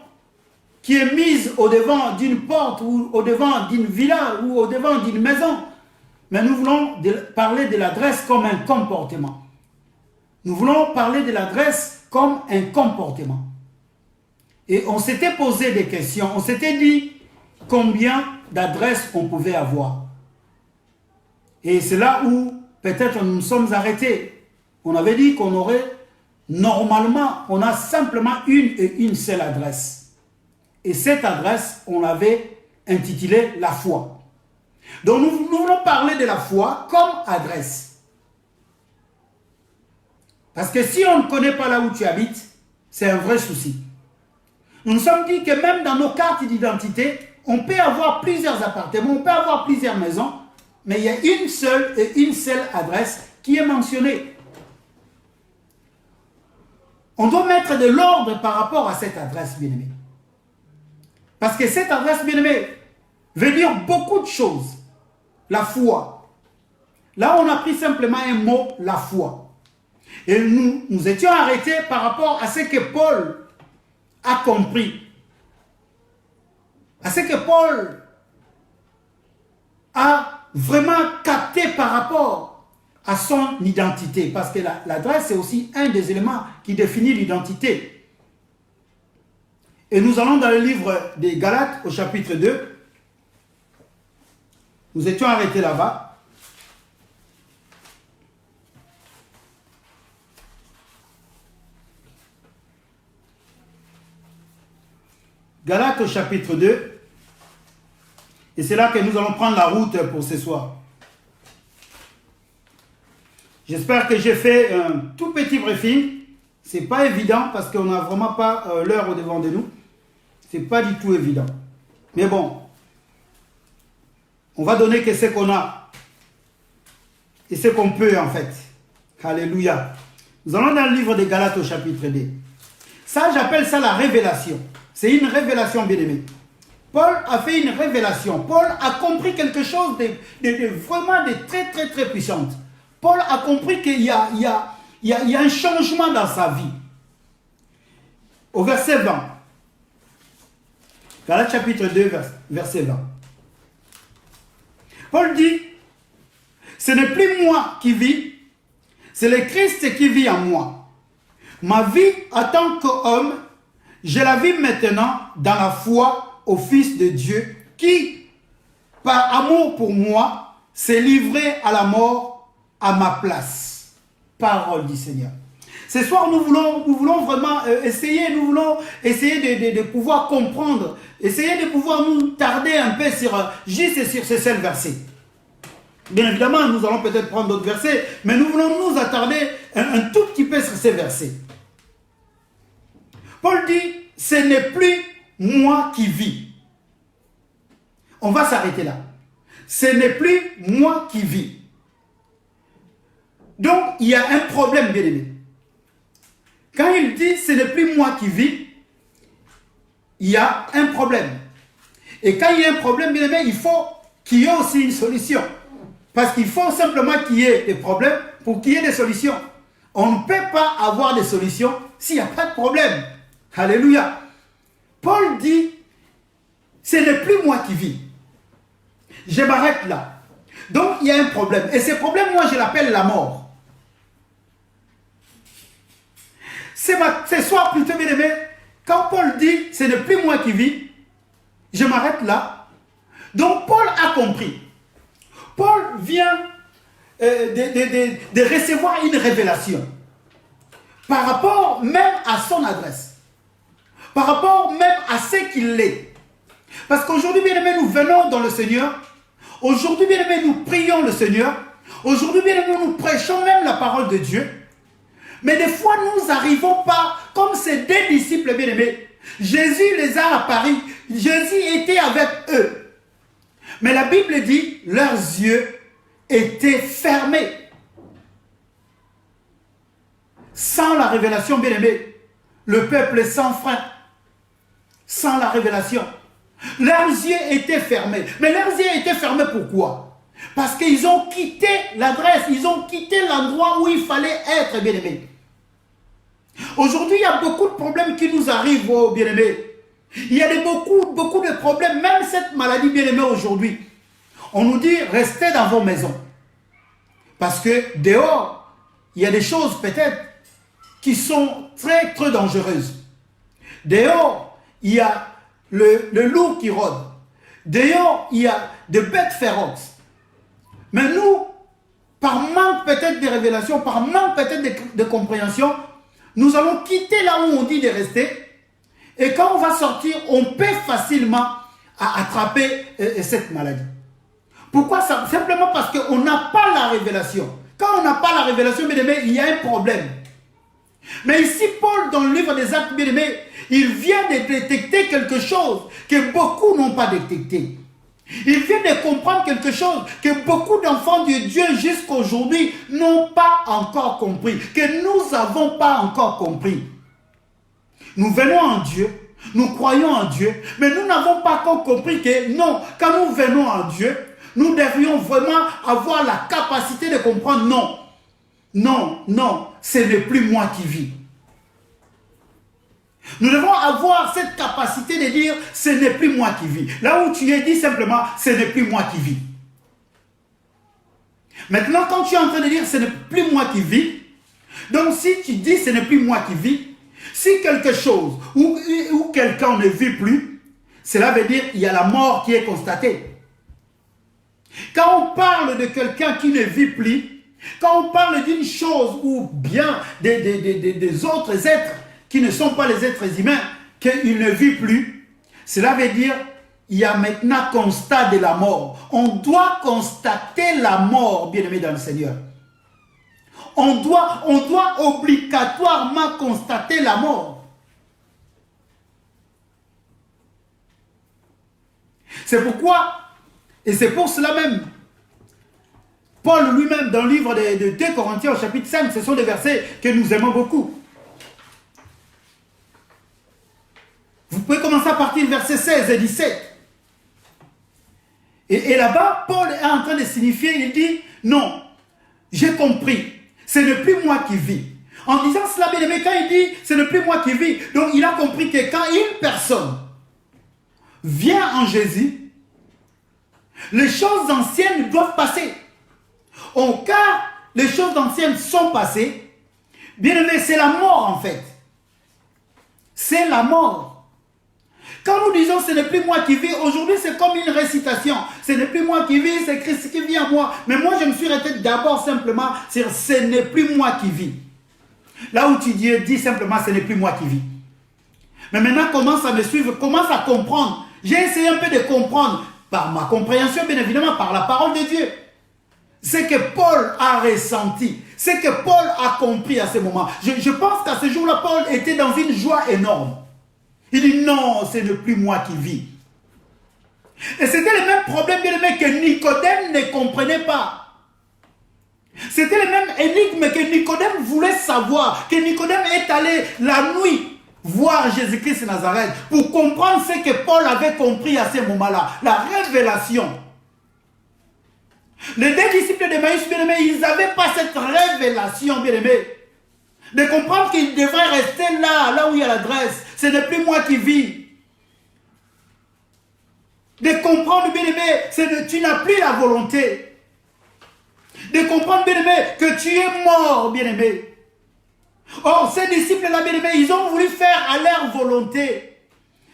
Speaker 1: qui est mise au devant d'une porte ou au devant d'une villa ou au devant d'une maison. Mais nous voulons parler de l'adresse comme un comportement. Nous voulons parler de l'adresse comme un comportement. Et on s'était posé des questions, on s'était dit combien d'adresses on pouvait avoir. Et c'est là où peut-être nous nous sommes arrêtés. On avait dit qu'on aurait, normalement, on a simplement une seule adresse. Et cette adresse, on l'avait intitulée la foi. Donc nous voulons parler de la foi comme adresse. Parce que si on ne connaît pas là où tu habites, c'est un vrai souci. Nous nous sommes dit que même dans nos cartes d'identité, on peut avoir plusieurs appartements, on peut avoir plusieurs maisons, mais il y a une seule adresse qui est mentionnée. On doit mettre de l'ordre par rapport à cette adresse, bien-aimée. Parce que cette adresse, bien-aimée, veut dire beaucoup de choses. La foi. Là, on a pris simplement un mot, la foi. Et nous étions arrêtés par rapport à ce que Paul a compris. À ce que Paul a vraiment capté par rapport à son identité. Parce que l'adresse, c'est aussi un des éléments qui définit l'identité. Et nous allons dans le livre des Galates, au chapitre 2. Nous étions arrêtés là-bas. Galates au chapitre 2. Et c'est là que nous allons prendre la route pour ce soir. J'espère que j'ai fait un tout petit briefing. Ce n'est pas évident parce qu'on n'a vraiment pas l'heure au devant de nous. Ce n'est pas du tout évident. Mais bon, on va donner que ce qu'on a et ce qu'on peut en fait. Alléluia. Nous allons dans le livre de Galates au chapitre 2. Ça, j'appelle ça la révélation. C'est une révélation, bien-aimé. Paul a fait une révélation. Paul a compris quelque chose de vraiment très, très, très puissant. Paul a compris qu'il y a un changement dans sa vie. Au verset 20. Galates chapitre 2, verset 20. Paul dit, ce n'est plus moi qui vis, c'est le Christ qui vit en moi. Ma vie en tant qu'homme, je la vis maintenant dans la foi au Fils de Dieu qui, par amour pour moi, s'est livré à la mort à ma place. Parole du Seigneur. Ce soir, nous voulons vraiment essayer de pouvoir comprendre, essayer de pouvoir nous tarder un peu juste sur ce seul verset. Bien évidemment, nous allons peut-être prendre d'autres versets, mais nous voulons nous attarder un tout petit peu sur ces versets. Paul dit, ce n'est plus moi qui vis. On va s'arrêter là. Ce n'est plus moi qui vis. Donc, il y a un problème, bien aimé. Quand il dit, ce n'est plus moi qui vis, il y a un problème. Et quand il y a un problème, bien aimé, il faut qu'il y ait aussi une solution. Parce qu'il faut simplement qu'il y ait des problèmes pour qu'il y ait des solutions. On ne peut pas avoir des solutions s'il n'y a pas de problème. Alléluia. Paul dit, ce n'est plus moi qui vis. Je m'arrête là. Donc, il y a un problème. Et ce problème, moi, je l'appelle la mort. Ce soir, plutôt bien aimé, quand Paul dit, ce n'est plus moi qui vis, je m'arrête là. Donc, Paul a compris. Paul vient de recevoir une révélation par rapport même à son adresse, par rapport même à ce qu'il est. Parce qu'aujourd'hui, bien aimé, nous venons dans le Seigneur. Aujourd'hui, bien aimé, nous prions le Seigneur. Aujourd'hui, bien aimé, nous prêchons même la parole de Dieu. Mais des fois, nous n'arrivons pas comme ces deux disciples bien aimés. Jésus les a apparus. Jésus était avec eux. Mais la Bible dit, leurs yeux étaient fermés. Sans la révélation, bien aimé, le peuple est sans frein. Sans la révélation. Leurs yeux étaient fermés. Mais leurs yeux étaient fermés pourquoi? Parce qu'ils ont quitté l'adresse, ils ont quitté l'endroit où il fallait être, bien aimé. Aujourd'hui, il y a beaucoup de problèmes qui nous arrivent, oh, bien aimé. Il y a beaucoup de problèmes, même cette maladie, bien aimé, aujourd'hui. On nous dit, restez dans vos maisons. Parce que dehors, il y a des choses peut-être qui sont très, très dangereuses. Dehors, il y a le loup qui rôde. Dehors, il y a des bêtes féroces. Mais nous, par manque peut-être de révélation, par manque peut-être de compréhension, nous allons quitter là où on dit de rester. Et quand on va sortir, on peut facilement attraper cette maladie. Pourquoi ça? Simplement parce qu'on n'a pas la révélation. Quand on n'a pas la révélation, bien aimé, il y a un problème. Mais ici, Paul, dans le livre des Actes, bien aimé, il vient de détecter quelque chose que beaucoup n'ont pas détecté. Il vient de comprendre quelque chose que beaucoup d'enfants de Dieu jusqu'à aujourd'hui n'ont pas encore compris, que nous n'avons pas encore compris. Nous venons en Dieu, nous croyons en Dieu, mais nous n'avons pas encore compris que non, quand nous venons en Dieu, nous devrions vraiment avoir la capacité de comprendre non. Non, non, ce n'est plus moi qui vis. Nous devons avoir cette capacité de dire ce n'est plus moi qui vis. Là où tu es, dis simplement ce n'est plus moi qui vis. Maintenant, quand tu es en train de dire ce n'est plus moi qui vis, donc si tu dis ce n'est plus moi qui vis, si quelque chose ou quelqu'un ne vit plus, cela veut dire qu'il y a la mort qui est constatée. Quand on parle de quelqu'un qui ne vit plus, quand on parle d'une chose ou bien des autres êtres qui ne sont pas les êtres humains, qu'il ne vit plus, Cela veut dire il y a maintenant constat de la mort. On doit constater la mort, bien-aimé dans le Seigneur. On doit obligatoirement constater la mort. C'est pourquoi, et c'est pour cela même, Paul lui-même, dans le livre de 2 Corinthiens au chapitre 5, ce sont des versets que nous aimons beaucoup. Vous pouvez commencer à partir du verset 16 et 17. Et là-bas, Paul est en train de signifier, il dit, non, j'ai compris, ce n'est plus moi qui vis. En disant cela, bien aimé, quand il dit, ce n'est plus moi qui vis, donc il a compris que quand une personne vient en Jésus, les choses anciennes doivent passer. Au cas, les choses anciennes sont passées, bien aimé, c'est la mort en fait. C'est la mort. Quand nous disons ce n'est plus moi qui vis, aujourd'hui c'est comme une récitation. Ce n'est plus moi qui vis, c'est Christ qui vit en moi. Mais moi je me suis arrêté d'abord simplement sur ce n'est plus moi qui vis. Là où tu dis simplement ce n'est plus moi qui vis. Mais maintenant commence à me suivre, commence à comprendre. J'ai essayé un peu de comprendre par ma compréhension, bien évidemment, par la parole de Dieu. Ce que Paul a ressenti, ce que Paul a compris à ce moment. Je pense qu'à ce jour-là, Paul était dans une joie énorme. Il dit non, ce n'est plus moi qui vis. Et c'était le même problème, bien aimé, que Nicodème ne comprenait pas. C'était le même énigme que Nicodème voulait savoir. Que Nicodème est allé la nuit voir Jésus-Christ de Nazareth pour comprendre ce que Paul avait compris à ce moment-là. La révélation. Les deux disciples de Maïs, bien aimé, ils n'avaient pas cette révélation, bien aimé. De comprendre qu'ils devraient rester là où il y a l'adresse. Ce n'est plus moi qui vis. De comprendre, bien aimé, tu n'as plus la volonté. De comprendre, bien aimé, que tu es mort, bien aimé. Or, ces disciples-là, bien aimé, ils ont voulu faire à leur volonté.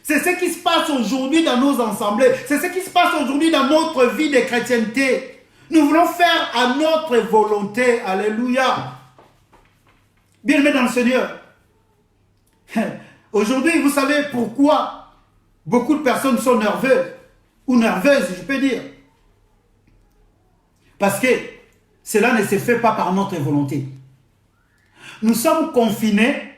Speaker 1: C'est ce qui se passe aujourd'hui dans nos assemblées. C'est ce qui se passe aujourd'hui dans notre vie de chrétienté. Nous voulons faire à notre volonté. Alléluia. Bien-aimés dans le Seigneur. Aujourd'hui, vous savez pourquoi beaucoup de personnes sont nerveuses. Ou nerveuses, je peux dire. Parce que cela ne se fait pas par notre volonté. Nous sommes confinés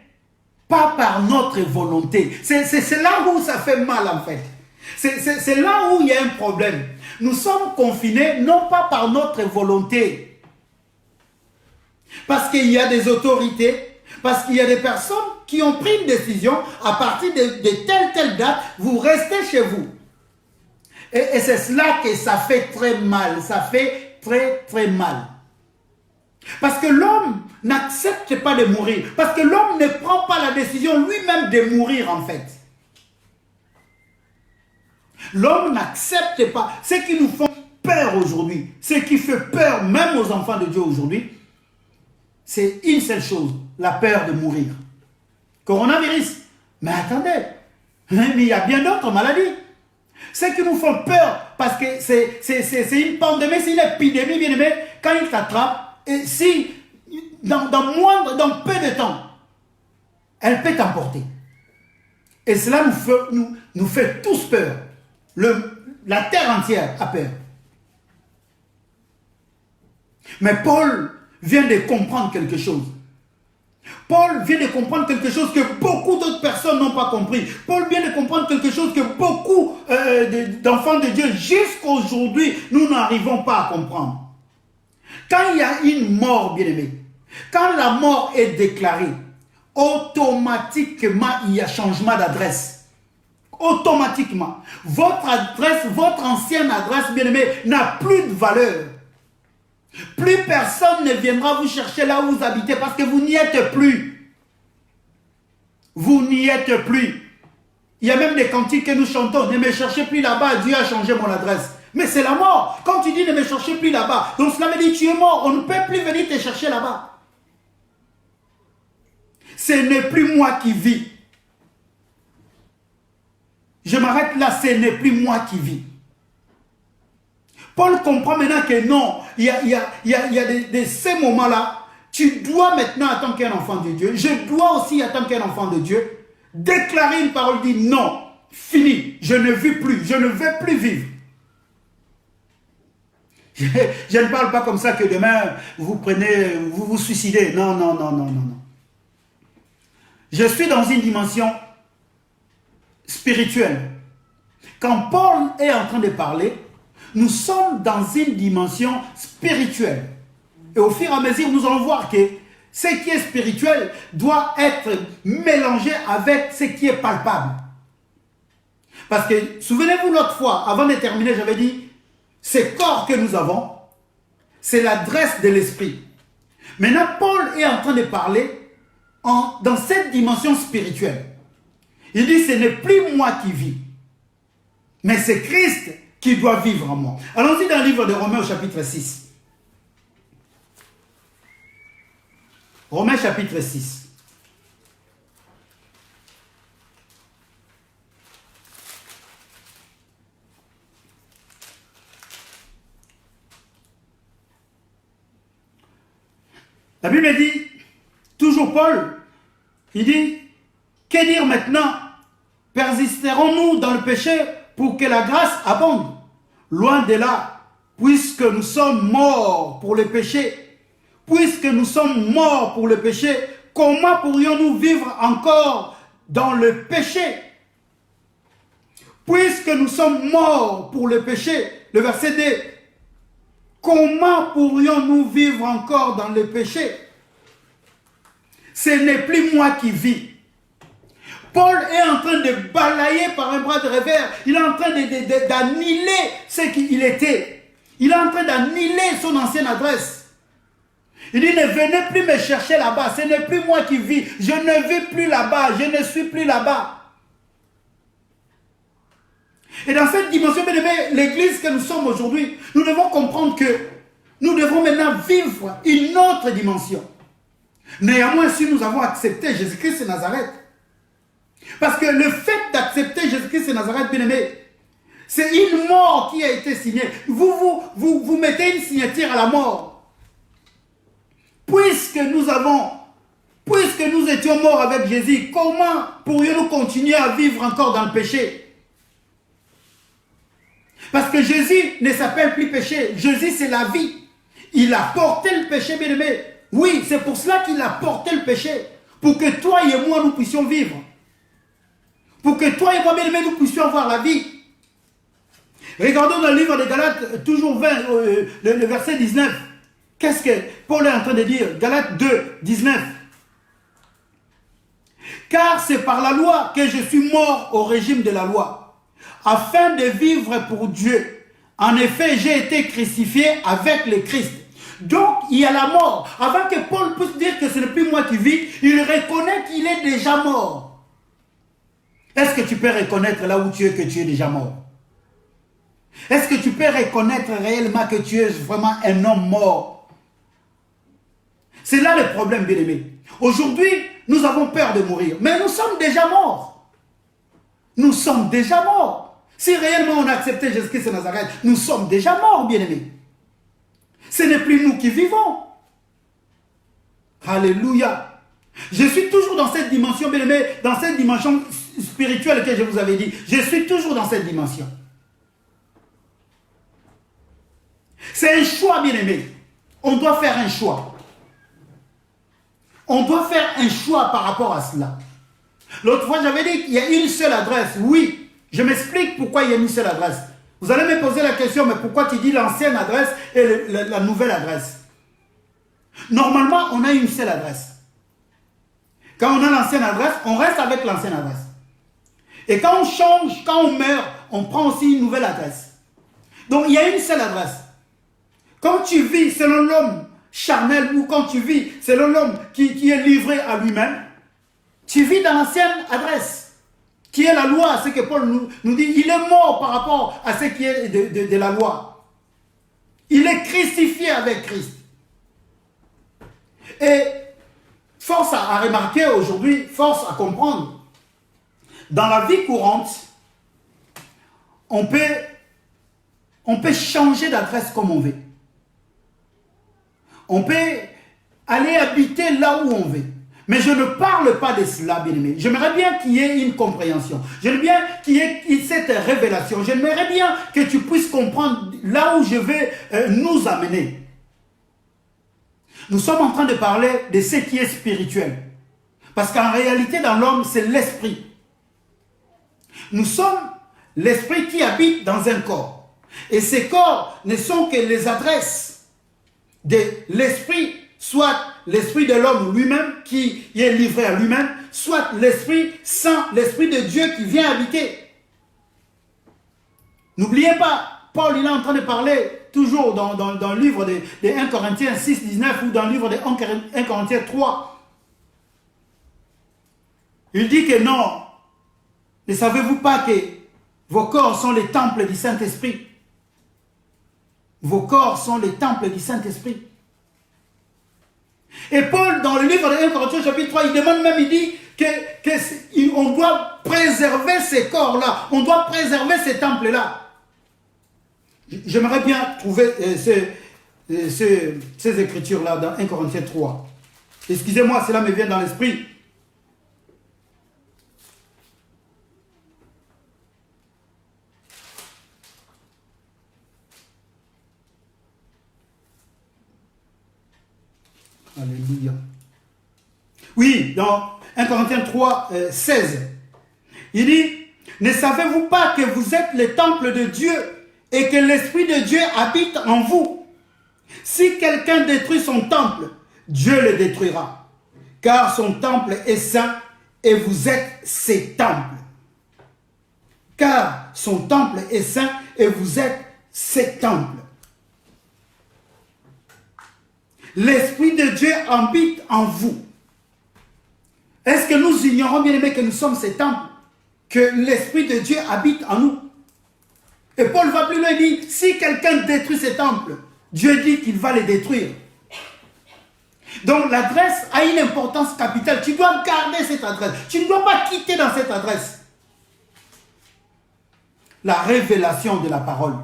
Speaker 1: pas par notre volonté. C'est là où ça fait mal en fait. C'est là où il y a un problème. Nous sommes confinés non pas par notre volonté. Parce qu'il y a des autorités, parce qu'il y a des personnes qui ont pris une décision à partir de telle date, vous restez chez vous. Et c'est cela que ça fait très mal. Ça fait très mal. Parce que l'homme n'accepte pas de mourir. Parce que l'homme ne prend pas la décision lui-même de mourir en fait. L'homme n'accepte pas. Ce qui nous fait peur aujourd'hui, ce qui fait peur même aux enfants de Dieu aujourd'hui, c'est une seule chose, la peur de mourir. Coronavirus. Mais attendez, mais il y a bien d'autres maladies. Ce qui nous fait peur, parce que c'est une pandémie, c'est une épidémie, bien aimé, quand il t'attrape, et si, dans peu de temps, elle peut t'emporter. Et cela nous fait tous peur. La terre entière a peur. Mais Paul vient de comprendre quelque chose. Paul vient de comprendre quelque chose que beaucoup d'autres personnes n'ont pas compris. Paul vient de comprendre quelque chose que beaucoup d'enfants de Dieu, jusqu'aujourd'hui, nous n'arrivons pas à comprendre. Quand il y a une mort, bien-aimé, quand la mort est déclarée, automatiquement, il y a changement d'adresse. Automatiquement. Votre adresse, votre ancienne adresse, bien-aimé, n'a plus de valeur. Plus personne ne viendra vous chercher là où vous habitez parce que vous n'y êtes plus. Vous n'y êtes plus. Il y a même des cantiques que nous chantons. Ne me cherchez plus là-bas, Dieu a changé mon adresse. Mais c'est la mort. Quand tu dis ne me cherchez plus là-bas, donc cela veut dire tu es mort. On ne peut plus venir te chercher là-bas. Ce n'est plus moi qui vis. Je m'arrête là, ce n'est plus moi qui vis. Paul comprend maintenant que non, il y a ces moments-là, tu dois maintenant, en tant qu'un enfant de Dieu, je dois aussi, en tant qu'un enfant de Dieu, déclarer une parole, dire non, fini, je ne vis plus, je ne veux plus vivre. Je ne parle pas comme ça que demain vous prenez, vous vous suicidez. Non, non, non, non, non, non. Je suis dans une dimension spirituelle. Quand Paul est en train de parler, nous sommes dans une dimension spirituelle. Et au fur et à mesure, nous allons voir que ce qui est spirituel doit être mélangé avec ce qui est palpable. Parce que, souvenez-vous l'autre fois, avant de terminer, j'avais dit, ces corps que nous avons, c'est l'adresse de l'esprit. Maintenant, Paul est en train de parler dans cette dimension spirituelle. Il dit, ce n'est plus moi qui vis, mais c'est Christ qui doit vivre en moi. Allons-y dans le livre de Romains au chapitre 6. Romains chapitre 6. La Bible dit, toujours Paul, il dit, que dire maintenant? Persisterons-nous dans le péché pour que la grâce abonde? Loin de là, puisque nous sommes morts pour le péché, puisque nous sommes morts pour le péché, comment pourrions-nous vivre encore dans le péché? Puisque nous sommes morts pour le péché, le verset 2, comment pourrions-nous vivre encore dans le péché? Ce n'est plus moi qui vis. Paul est en train de balayer par un bras de revers. Il est en train d'annihiler ce qu'il était. Il est en train d'annihiler son ancienne adresse. Il dit, ne venez plus me chercher là-bas. Ce n'est plus moi qui vis. Je ne vis plus là-bas. Je ne suis plus là-bas. Et dans cette dimension, bien aimé, l'église que nous sommes aujourd'hui, nous devons comprendre que nous devons maintenant vivre une autre dimension. Néanmoins, si nous avons accepté Jésus-Christ de Nazareth, parce que le fait d'accepter Jésus-Christ de Nazareth, bien aimé, c'est une mort qui a été signée. Vous mettez une signature à la mort. Puisque nous étions morts avec Jésus, comment pourrions-nous continuer à vivre encore dans le péché? Parce que Jésus ne s'appelle plus péché. Jésus, c'est la vie. Il a porté le péché, bien aimé. Oui, c'est pour cela qu'il a porté le péché. Pour que toi et moi, nous puissions vivre. Pour que toi et moi, bien aimé, nous puissions avoir la vie. Regardons dans le livre de Galates, toujours 20, le verset 19. Qu'est-ce que Paul est en train de dire? Galates 2, 19. Car c'est par la loi que je suis mort au régime de la loi, afin de vivre pour Dieu. En effet, j'ai été crucifié avec le Christ. Donc, il y a la mort. Avant que Paul puisse dire que ce n'est plus moi qui vis, il reconnaît qu'il est déjà mort. Est-ce que tu peux reconnaître là où tu es que tu es déjà mort? Est-ce que tu peux reconnaître réellement que tu es vraiment un homme mort? C'est là le problème, bien-aimé. Aujourd'hui, nous avons peur de mourir, mais nous sommes déjà morts. Nous sommes déjà morts. Si réellement on a accepté Jésus-Christ de Nazareth, nous sommes déjà morts, bien-aimés. Ce n'est plus nous qui vivons. Alléluia. Je suis toujours dans cette dimension, bien-aimé, dans cette dimension spirituelle que je vous avais dit. Je suis toujours dans cette dimension. C'est un choix, bien-aimé. On doit faire un choix. On doit faire un choix par rapport à cela. L'autre fois, j'avais dit qu'il y a une seule adresse. Oui, je m'explique pourquoi il y a une seule adresse. Vous allez me poser la question, mais pourquoi tu dis l'ancienne adresse et la nouvelle adresse? Normalement, on a une seule adresse. Quand on a l'ancienne adresse, on reste avec l'ancienne adresse. Et quand on change, quand on meurt, on prend aussi une nouvelle adresse. Donc, il y a une seule adresse. Quand tu vis selon l'homme charnel ou quand tu vis selon l'homme qui est livré à lui-même, tu vis dans l'ancienne adresse, qui est la loi, ce que Paul nous dit. Il est mort par rapport à ce qui est de la loi. Il est crucifié avec Christ. Et force à remarquer aujourd'hui, force à comprendre, dans la vie courante, on peut changer d'adresse comme on veut. On peut aller habiter là où on veut. Mais je ne parle pas de cela, bien-aimé. J'aimerais bien qu'il y ait une compréhension. J'aimerais bien qu'il y ait cette révélation. J'aimerais bien que tu puisses comprendre là où je vais nous amener. Nous sommes en train de parler de ce qui est spirituel. Parce qu'en réalité, dans l'homme, c'est l'esprit. Nous sommes l'esprit qui habite dans un corps. Et ces corps ne sont que les adresses de l'esprit, soit l'esprit de l'homme lui-même qui est livré à lui-même, soit l'Esprit Saint, l'Esprit de Dieu qui vient habiter. N'oubliez pas, Paul il est en train de parler toujours dans le livre de 1 Corinthiens 6, 19 ou dans le livre de 1 Corinthiens 3. Il dit que non, ne savez-vous pas que vos corps sont les temples du Saint-Esprit? Vos corps sont les temples du Saint-Esprit. Et Paul, dans le livre de 1 Corinthiens chapitre 3, il demande même, il dit qu'on doit préserver ces corps-là, on doit préserver ces temples-là. J'aimerais bien trouver ces écritures-là dans 1 Corinthiens 3. Excusez-moi, cela me vient dans l'esprit. Alléluia. Oui, dans 1 Corinthiens 3, 16, il dit, ne savez-vous pas que vous êtes le temple de Dieu et que l'Esprit de Dieu habite en vous? Si quelqu'un détruit son temple, Dieu le détruira, car son temple est saint et vous êtes ses temples. Car son temple est saint et vous êtes ses temples. L'Esprit de Dieu habite en vous. Est-ce que nous ignorons, bien aimés, que nous sommes ces temples? Que l'Esprit de Dieu habite en nous? Et Paul va plus loin et dit, si quelqu'un détruit ces temples, Dieu dit qu'il va les détruire. Donc l'adresse a une importance capitale. Tu dois garder cette adresse. Tu ne dois pas quitter dans cette adresse. La révélation de la parole.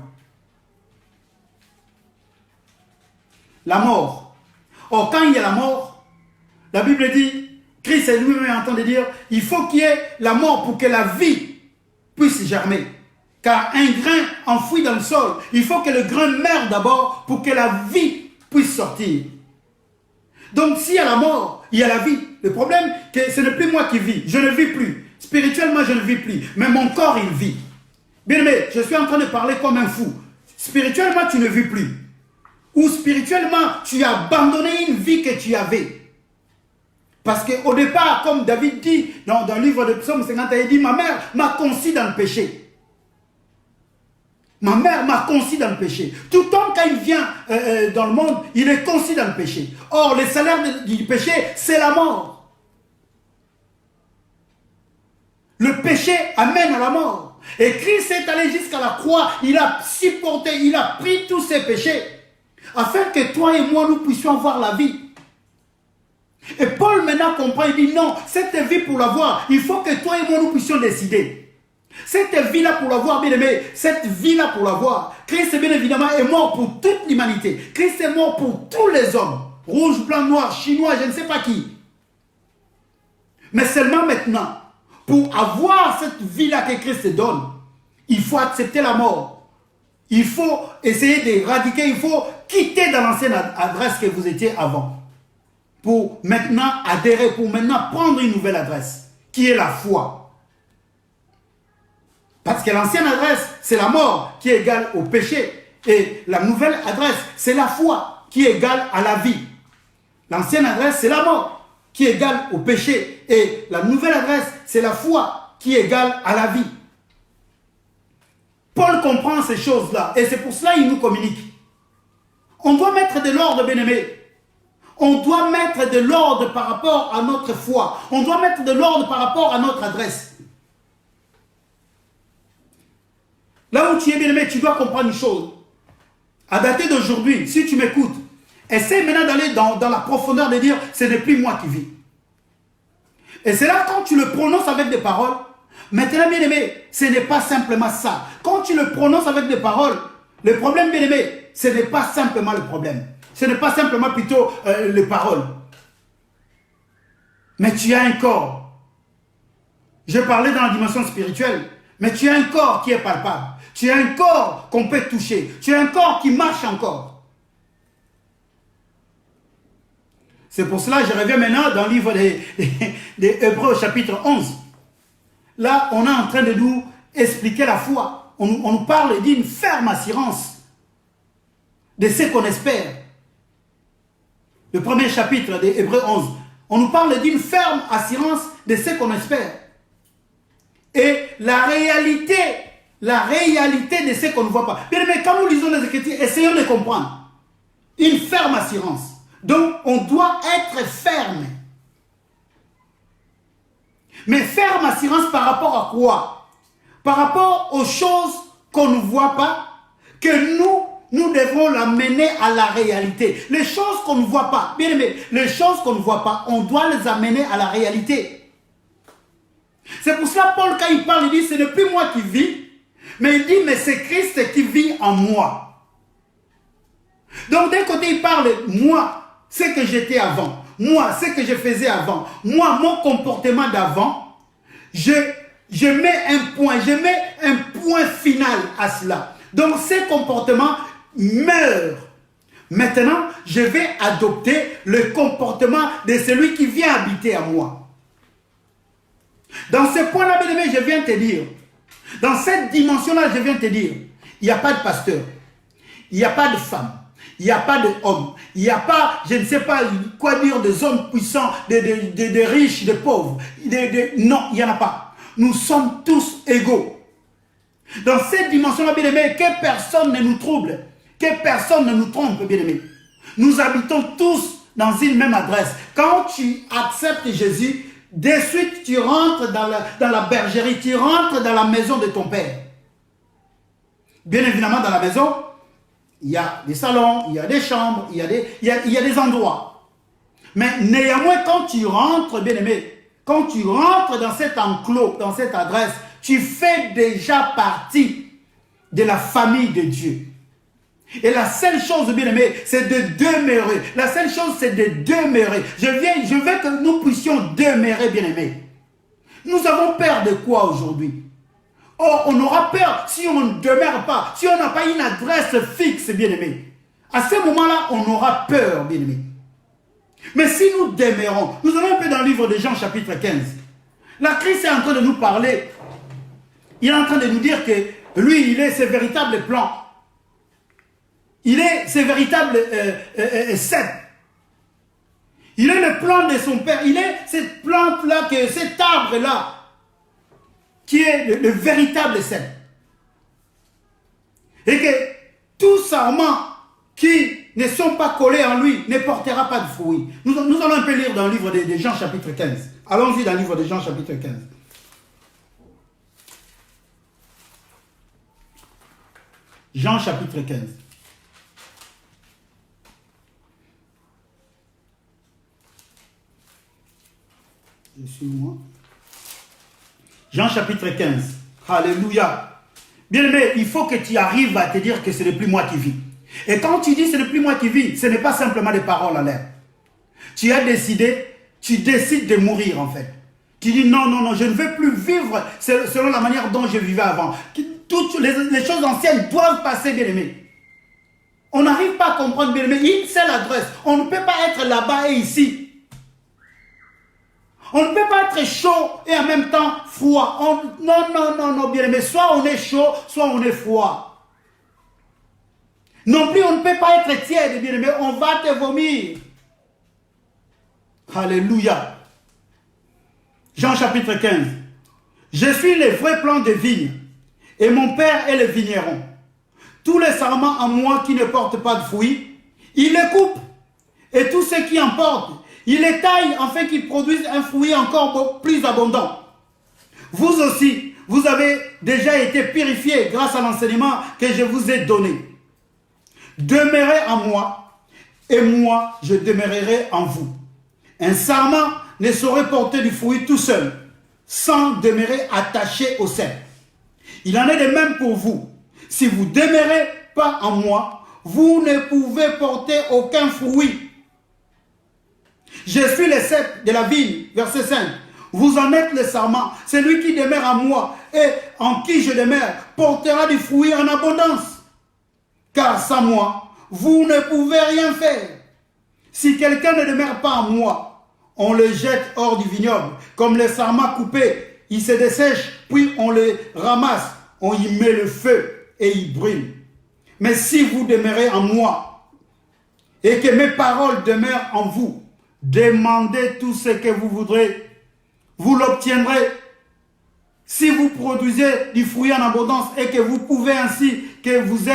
Speaker 1: La mort. Or, quand il y a la mort, la Bible dit, Christ est lui-même en train de dire, il faut qu'il y ait la mort pour que la vie puisse germer. Car un grain enfoui dans le sol, il faut que le grain meure d'abord pour que la vie puisse sortir. Donc, s'il y a la mort, il y a la vie. Le problème, c'est que ce n'est plus moi qui vis. Je ne vis plus. Spirituellement, je ne vis plus. Mais mon corps, il vit. Bien aimé, je suis en train de parler comme un fou. Spirituellement, tu ne vis plus. Ou spirituellement, tu as abandonné une vie que tu avais. Parce qu'au départ, comme David dit dans le livre de Psaume 51, il dit, ma mère m'a conçu dans le péché. Ma mère m'a conçu dans le péché. Tout homme, quand il vient dans le monde, il est conçu dans le péché. Or, le salaire du péché, c'est la mort. Le péché amène à la mort. Et Christ est allé jusqu'à la croix. Il a supporté, il a pris tous ses péchés. Afin que toi et moi, nous puissions avoir la vie. Et Paul maintenant comprend, il dit non, cette vie pour l'avoir, il faut que toi et moi, nous puissions décider. Cette vie-là pour l'avoir, bien aimé, cette vie-là pour l'avoir, Christ, bien évidemment, est mort pour toute l'humanité. Christ est mort pour tous les hommes. Rouge, blanc, noir, chinois, je ne sais pas qui. Mais seulement maintenant, pour avoir cette vie-là que Christ donne, il faut accepter la mort. Il faut essayer d'éradiquer, il faut quitter dans l'ancienne adresse que vous étiez avant. Pour maintenant adhérer, pour maintenant prendre une nouvelle adresse, qui est la foi. Parce que l'ancienne adresse, c'est la mort qui est égale au péché. Et la nouvelle adresse, c'est la foi qui est égale à la vie. L'ancienne adresse, c'est la mort qui est égale au péché. Et la nouvelle adresse, c'est la foi qui est égale à la vie. Paul comprend ces choses-là et c'est pour cela qu'il nous communique. On doit mettre de l'ordre, bien-aimé. On doit mettre de l'ordre par rapport à notre foi. On doit mettre de l'ordre par rapport à notre adresse. Là où tu es, bien-aimé, tu dois comprendre une chose. À dater d'aujourd'hui, si tu m'écoutes, essaie maintenant d'aller dans la profondeur de dire, ce n'est plus moi qui vis. Et c'est là quand tu le prononces avec des paroles. Maintenant, bien-aimé, ce n'est pas simplement ça. Quand tu le prononces avec des paroles, le problème, bien-aimé, ce n'est pas simplement le problème. Ce n'est pas simplement plutôt les paroles. mais tu as un corps. Je parlais dans la dimension spirituelle, mais tu as un corps qui est palpable. Tu as un corps qu'on peut toucher. Tu as un corps qui marche encore. C'est pour cela que je reviens maintenant dans le livre des Hébreux chapitre 11. Là, on est en train de nous expliquer la foi. On nous parle d'une ferme assurance de ce qu'on espère. Le premier chapitre des Hébreux 11. On nous parle d'une ferme assurance de ce qu'on espère. Et la réalité de ce qu'on ne voit pas. Bien, mais quand nous lisons les Écritures, essayons de comprendre. Une ferme assurance. Donc, on doit être ferme. Mais ferme assurance par rapport à quoi? Par rapport aux choses qu'on ne voit pas, que nous devons l'amener à la réalité. Les choses qu'on ne voit pas, bien aimé, les choses qu'on ne voit pas, on doit les amener à la réalité. C'est pour cela, Paul, quand il parle, il dit, ce n'est plus moi qui vis, mais il dit, mais c'est Christ qui vit en moi. Donc, d'un côté, il parle, moi, ce que j'étais avant, moi, ce que je faisais avant, moi, mon comportement d'avant, je mets un point final à cela. Donc, ces comportements meurent. Maintenant, je vais adopter le comportement de celui qui vient habiter à moi. Dans ce point-là, bien aimé, je viens te dire, dans cette dimension-là, je viens te dire, il n'y a pas de pasteur, il n'y a pas de femme, il n'y a pas d'homme, il n'y a pas, je ne sais pas quoi dire, des hommes puissants, des riches, des pauvres. Non, il n'y en a pas. Nous sommes tous égaux. Dans cette dimension-là, bien aimé, que personne ne nous trouble, que personne ne nous trompe, bien aimé. Nous habitons tous dans une même adresse. Quand tu acceptes Jésus, de suite tu rentres dans la bergerie, tu rentres dans la maison de ton Père. Bien évidemment, dans la maison, il y a des salons, il y a des chambres, il y a des endroits. Mais néanmoins, quand tu rentres, bien aimé, quand tu rentres dans cet enclos, dans cette adresse, tu fais déjà partie de la famille de Dieu. Et la seule chose, bien aimé, c'est de demeurer. La seule chose, c'est de demeurer. Je veux que nous puissions demeurer, bien aimé. Nous avons peur de quoi aujourd'hui? Oh, on aura peur si on ne demeure pas, si on n'a pas une adresse fixe, bien aimé. À ce moment-là, on aura peur, bien aimé. Mais si nous demeurons, nous allons un peu dans le livre de Jean chapitre 15. La Christ est en train de nous parler. Il est en train de nous dire que lui, il est ses véritables plans. Il est ses véritables cèpes. Il est le plan de son Père. Il est cette plante-là, cet arbre-là, qui est le véritable cèpe. Et que tout sarment qui ne sont pas collés en lui ne portera pas de fruits. Nous allons un peu lire dans le livre de Jean chapitre 15. Allons-y dans le livre de Jean chapitre 15. Jean chapitre 15. Suis-moi. Jean chapitre 15. Alléluia. Bien-aimé, il faut que tu arrives à te dire que ce n'est plus moi qui vis. Et quand tu dis ce n'est plus moi qui vis, ce n'est pas simplement des paroles à l'air. Tu as décidé, tu décides de mourir en fait. Tu dis non, non, non, je ne veux plus vivre selon la manière dont je vivais avant. Toutes les choses anciennes doivent passer, bien-aimé. On n'arrive pas à comprendre, bien-aimé, une seule adresse. On ne peut pas être là-bas et ici. On ne peut pas être chaud et en même temps froid. Non, non, non, non, bien aimé. Soit on est chaud, soit on est froid. Non plus, on ne peut pas être tiède, bien aimé. On va te vomir. Alléluia. Jean chapitre 15. Je suis le vrai plan de vigne et mon Père est le vigneron. Tous les sarments en moi qui ne portent pas de fruits, il les coupe. Et tous ceux qui en portent, il les taille afin qu'ils produisent un fruit encore plus abondant. Vous aussi, vous avez déjà été purifiés grâce à l'enseignement que je vous ai donné. Demeurez en moi et moi je demeurerai en vous. Un sarment ne saurait porter du fruit tout seul, sans demeurer attaché au cep. Il en est de même pour vous. Si vous ne demeurez pas en moi, vous ne pouvez porter aucun fruit. Je suis le cep de la vigne. Verset 5. Vous en êtes le sarment. Celui qui demeure en moi et en qui je demeure portera du fruit en abondance. Car sans moi, vous ne pouvez rien faire. Si quelqu'un ne demeure pas en moi, on le jette hors du vignoble. Comme le sarment coupé, il se dessèche, puis on le ramasse, on y met le feu et il brûle. Mais si vous demeurez en moi et que mes paroles demeurent en vous, demandez tout ce que vous voudrez, vous l'obtiendrez. Si vous produisez du fruit en abondance et que vous prouvez ainsi que vous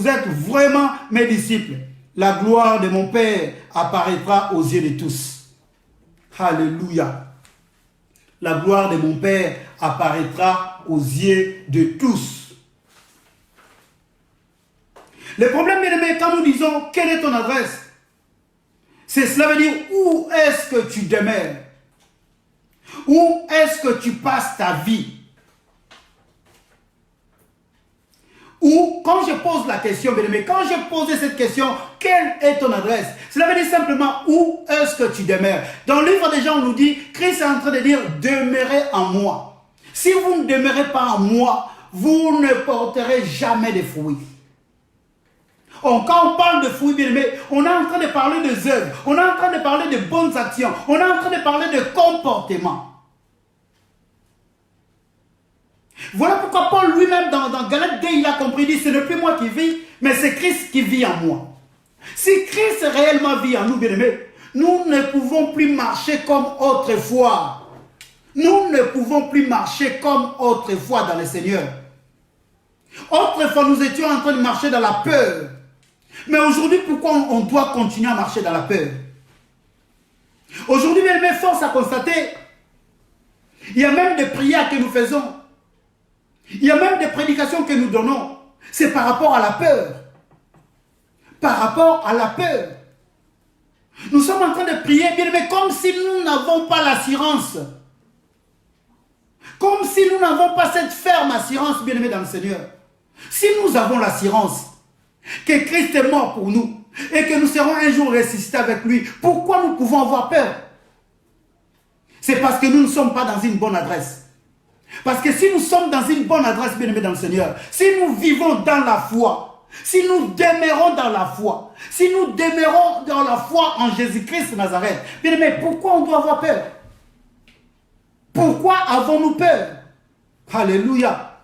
Speaker 1: êtes vraiment mes disciples, la gloire de mon Père apparaîtra aux yeux de tous. Alléluia. La gloire de mon Père apparaîtra aux yeux de tous. Le problème, bien aimé, quand nous disons quelle est ton adresse, cela veut dire où est-ce que tu demeures? Où est-ce que tu passes ta vie? Ou quand je pose la question, bien aimé, quand je posais cette question, quelle est ton adresse? Cela veut dire simplement où est-ce que tu demeures. Dans le livre des gens, on nous dit, Christ est en train de dire, demeurez en moi. Si vous ne demeurez pas en moi, vous ne porterez jamais de fruits. Quand on parle de fruits, bien aimé, on est en train de parler des œuvres, on est en train de parler de bonnes actions, on est en train de parler de comportement. Voilà pourquoi Paul lui-même dans Galates 2, il a compris, il dit, ce n'est plus moi qui vis, mais c'est Christ qui vit en moi. Si Christ réellement vit en nous, bien aimés, nous ne pouvons plus marcher comme autrefois. Nous ne pouvons plus marcher comme autrefois dans le Seigneur. Autrefois, nous étions en train de marcher dans la peur. Mais aujourd'hui, pourquoi on doit continuer à marcher dans la peur? Aujourd'hui, bien aimés, force à constater, il y a même des prières que nous faisons. Il y a même des prédications que nous donnons. C'est par rapport à la peur. Par rapport à la peur. Nous sommes en train de prier, bien aimé, comme si nous n'avons pas l'assurance. Comme si nous n'avons pas cette ferme assurance, bien aimé, dans le Seigneur. Si nous avons l'assurance que Christ est mort pour nous et que nous serons un jour ressuscités avec lui, pourquoi nous pouvons avoir peur? C'est parce que nous ne sommes pas dans une bonne adresse. Parce que si nous sommes dans une bonne adresse, bien aimé dans le Seigneur, si nous vivons dans la foi, si nous demeurons dans la foi, si nous demeurons dans la foi en Jésus-Christ de Nazareth, bien aimé, pourquoi on doit avoir peur? Pourquoi avons-nous peur? Alléluia.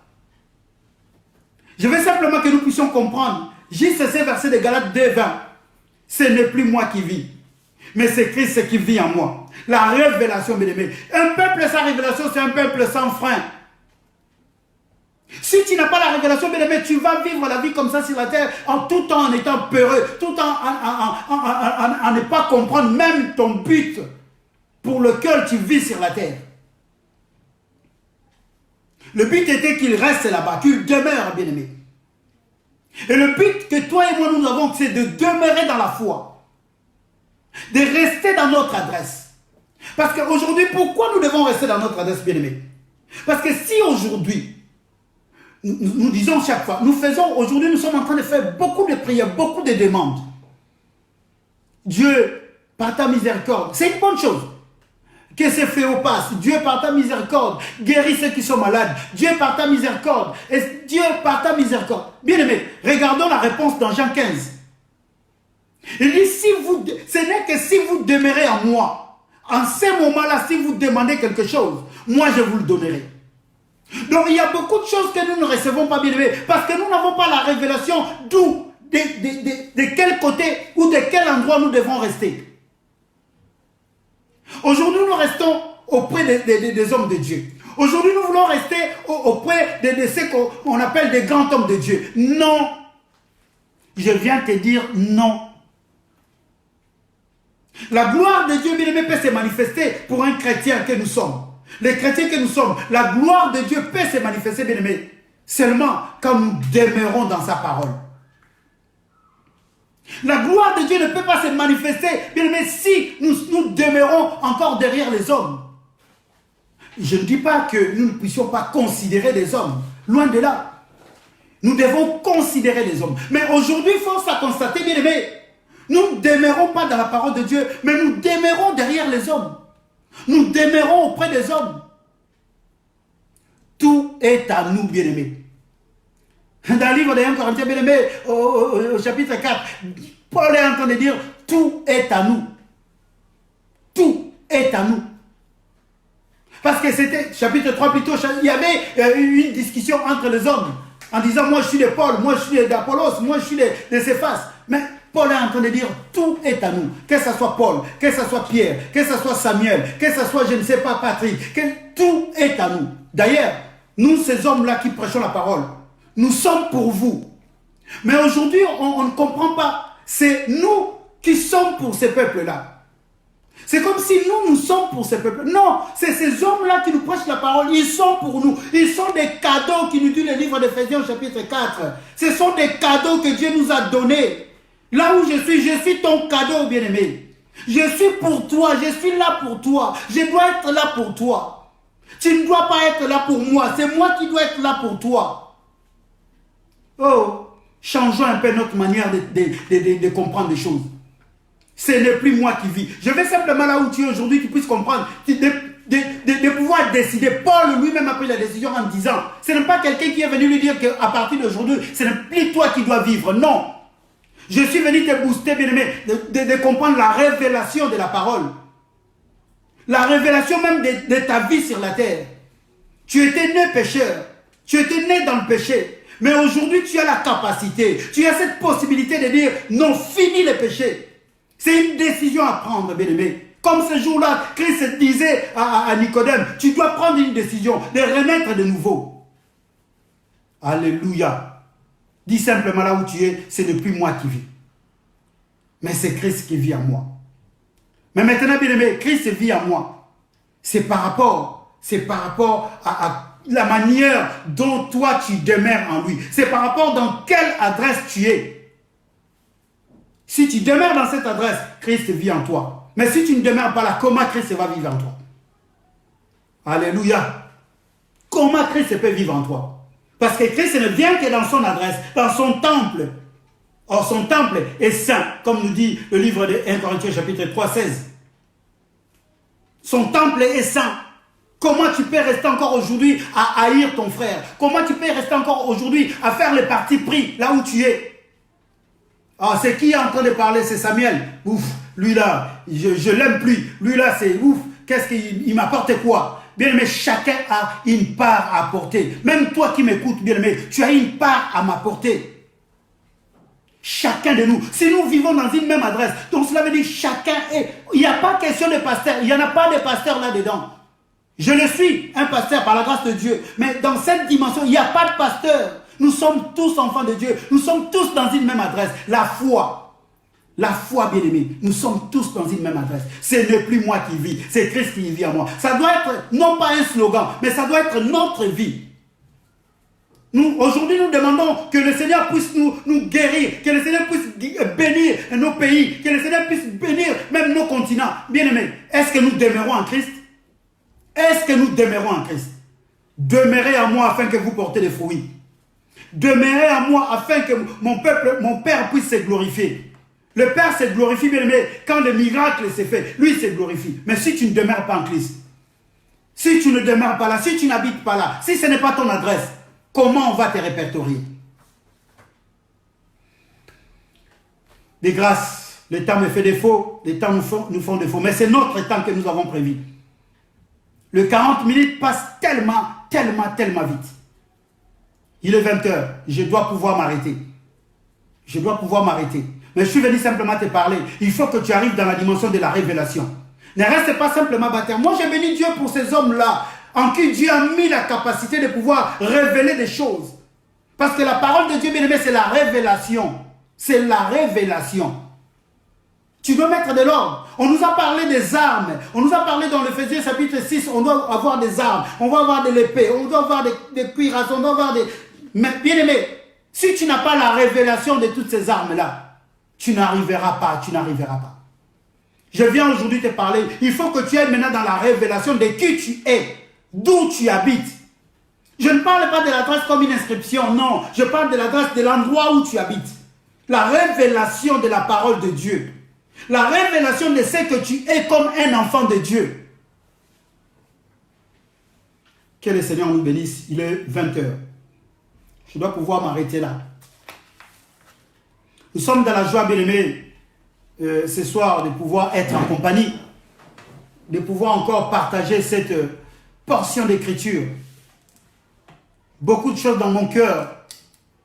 Speaker 1: Je veux simplement que nous puissions comprendre, juste ces versets de Galates 2:20, ce n'est plus moi qui vis, mais c'est Christ qui vit en moi. La révélation, bien aimé. Un peuple sans révélation, c'est un peuple sans frein. Si tu n'as pas la révélation, bien aimé, tu vas vivre la vie comme ça sur la terre, en tout temps en étant peureux, tout en ne pas comprendre même ton but pour lequel tu vis sur la terre. Le but était qu'il reste là-bas, qu'il demeure, bien aimé. Et le but que toi et moi nous avons, c'est de demeurer dans la foi. De rester dans notre adresse. Parce qu'aujourd'hui, pourquoi nous devons rester dans notre adresse, bien-aimé? Parce que si aujourd'hui, nous disons chaque fois, aujourd'hui nous sommes en train de faire beaucoup de prières, beaucoup de demandes. Dieu, par ta miséricorde, c'est une bonne chose. Que ces fléaux passent. Dieu, par ta miséricorde, guérit ceux qui sont malades. Dieu, par ta miséricorde. Et Dieu, par ta miséricorde. Bien-aimé, regardons la réponse dans Jean 15. Il dit, ce n'est que si vous demeurez en moi. En ce moment-là, si vous demandez quelque chose, moi je vous le donnerai. Donc il y a beaucoup de choses que nous ne recevons pas, bien aimés, parce que nous n'avons pas la révélation d'où, de quel côté ou de quel endroit nous devons rester. Aujourd'hui, nous restons auprès des hommes de Dieu. Aujourd'hui, nous voulons rester auprès de ceux qu'on appelle des grands hommes de Dieu. Non. Je viens te dire non. La gloire de Dieu, bien aimé, peut se manifester pour un chrétien que nous sommes. Les chrétiens que nous sommes, la gloire de Dieu peut se manifester, bien aimé, seulement quand nous demeurons dans sa parole. La gloire de Dieu ne peut pas se manifester, bien aimé, si nous demeurons encore derrière les hommes. Je ne dis pas que nous ne puissions pas considérer les hommes. Loin de là. Nous devons considérer les hommes. Mais aujourd'hui, force à constater, bien aimé, Nous ne demeurons pas dans la parole de Dieu, mais nous demeurons derrière les hommes. Nous demeurons auprès des hommes. Tout est à nous, bien-aimés. Dans le livre de 1 Corinthiens, bien-aimés, au chapitre 4, Paul est en train de dire, tout est à nous. Tout est à nous. Parce que c'était, chapitre 3 plutôt, il y avait une discussion entre les hommes, en disant, moi je suis de Paul, moi je suis d'Apollos, moi je suis de Céphas. Mais Paul est en train de dire, tout est à nous. Que ce soit Paul, que ce soit Pierre, que ce soit Samuel, que ce soit, je ne sais pas, Patrick, que tout est à nous. D'ailleurs, nous, ces hommes-là qui prêchons la parole, nous sommes pour vous. Mais aujourd'hui, on ne comprend pas. C'est nous qui sommes pour ces peuples-là. C'est comme si nous sommes pour ces peuples. Non, c'est ces hommes-là qui nous prêchent la parole. Ils sont pour nous. Ils sont des cadeaux qui nous dit le livre d'Éphésiens au chapitre 4. Ce sont des cadeaux que Dieu nous a donnés. Là où je suis ton cadeau, bien-aimé. Je suis pour toi, je suis là pour toi. Je dois être là pour toi. Tu ne dois pas être là pour moi. C'est moi qui dois être là pour toi. Oh, changeons un peu notre manière de comprendre les choses. Ce n'est plus moi qui vis. Je vais simplement là où tu es aujourd'hui, tu puisses comprendre, de pouvoir décider. Paul lui-même a pris la décision en disant, ce n'est pas quelqu'un qui est venu lui dire qu'à partir d'aujourd'hui, ce n'est plus toi qui dois vivre. Non. Je suis venu te booster, bien-aimé, de comprendre la révélation de la parole. La révélation même de ta vie sur la terre. Tu étais né pécheur. Tu étais né dans le péché. Mais aujourd'hui, tu as la capacité. Tu as cette possibilité de dire, non, fini le péché. C'est une décision à prendre, bien-aimé. Comme ce jour-là, Christ disait à Nicodème, tu dois prendre une décision de renaître de nouveau. Alléluia. Dis simplement là où tu es, ce n'est plus moi qui vis. Mais c'est Christ qui vit en moi. Mais maintenant, bien-aimé, Christ vit en moi. C'est par rapport à la manière dont toi tu demeures en lui. C'est par rapport dans quelle adresse tu es. Si tu demeures dans cette adresse, Christ vit en toi. Mais si tu ne demeures pas là, comment Christ va vivre en toi? Alléluia. Comment Christ peut vivre en toi? Parce que Christ ne vient que dans son adresse, dans son temple. Or, son temple est saint, comme nous dit le livre de 1 Corinthiens chapitre 3, 16. Son temple est saint. Comment tu peux rester encore aujourd'hui à haïr ton frère? Comment tu peux rester encore aujourd'hui à faire le parti pris là où tu es? Ah, c'est qui est en train de parler? C'est Samuel. Ouf, lui là, je l'aime plus. Lui là, c'est ouf. Qu'est-ce qu'il m'apporte quoi? Bien-aimé, chacun a une part à apporter. Même toi qui m'écoutes, bien-aimé, tu as une part à m'apporter. Chacun de nous. Si nous vivons dans une même adresse, donc cela veut dire chacun est... Il n'y a pas question de pasteur. Il n'y en a pas de pasteur là-dedans. Je le suis, un pasteur par la grâce de Dieu. Mais dans cette dimension, il n'y a pas de pasteur. Nous sommes tous enfants de Dieu. Nous sommes tous dans une même adresse. La foi. La foi, bien-aimé. Nous sommes tous dans une même adresse. Ce n'est plus moi qui vis. C'est Christ qui vit en moi. Ça doit être non pas un slogan, mais ça doit être notre vie. Aujourd'hui, nous demandons que le Seigneur puisse nous guérir, que le Seigneur puisse bénir nos pays, que le Seigneur puisse bénir même nos continents. Bien-aimés, est-ce que nous demeurons en Christ? Est-ce que nous demeurons en Christ? Demeurez en moi afin que vous portez des fruits. Demeurez en moi afin que mon peuple, mon Père puisse se glorifier. Le Père se glorifie, bien-aimé, quand le miracle s'est fait. Lui se glorifie. Mais si tu ne demeures pas en Christ, si tu ne demeures pas là, si tu n'habites pas là, si ce n'est pas ton adresse, comment on va te répertorier? Des grâces, le temps me fait défaut, les temps nous font défaut. Mais c'est notre temps que nous avons prévu. Le 40 minutes passe tellement vite. Il est 20h, je dois pouvoir m'arrêter. Je dois pouvoir m'arrêter. Mais je suis venu simplement te parler. Il faut que tu arrives dans la dimension de la révélation. Ne reste pas simplement baptême. Moi, j'ai béni Dieu pour ces hommes-là, en qui Dieu a mis la capacité de pouvoir révéler des choses. Parce que la parole de Dieu, bien-aimé, c'est la révélation. C'est la révélation. Tu dois mettre de l'ordre. On nous a parlé des armes. On nous a parlé dans l'Éphésiens chapitre 6, on doit avoir des armes. On va avoir de l'épée. On doit avoir des cuirasses. On doit avoir des... Mais bien-aimé, si tu n'as pas la révélation de toutes ces armes-là, tu n'arriveras pas, tu n'arriveras pas. Je viens aujourd'hui te parler. Il faut que tu ailles maintenant dans la révélation de qui tu es, d'où tu habites. Je ne parle pas de l'adresse comme une inscription, non. Je parle de l'adresse de l'endroit où tu habites. La révélation de la parole de Dieu. La révélation de ce que tu es comme un enfant de Dieu. Que le Seigneur nous bénisse. Il est 20 h. Je dois pouvoir m'arrêter là. Nous sommes dans la joie, bien-aimés, ce soir, de pouvoir être en compagnie, de pouvoir encore partager cette portion d'écriture. Beaucoup de choses dans mon cœur.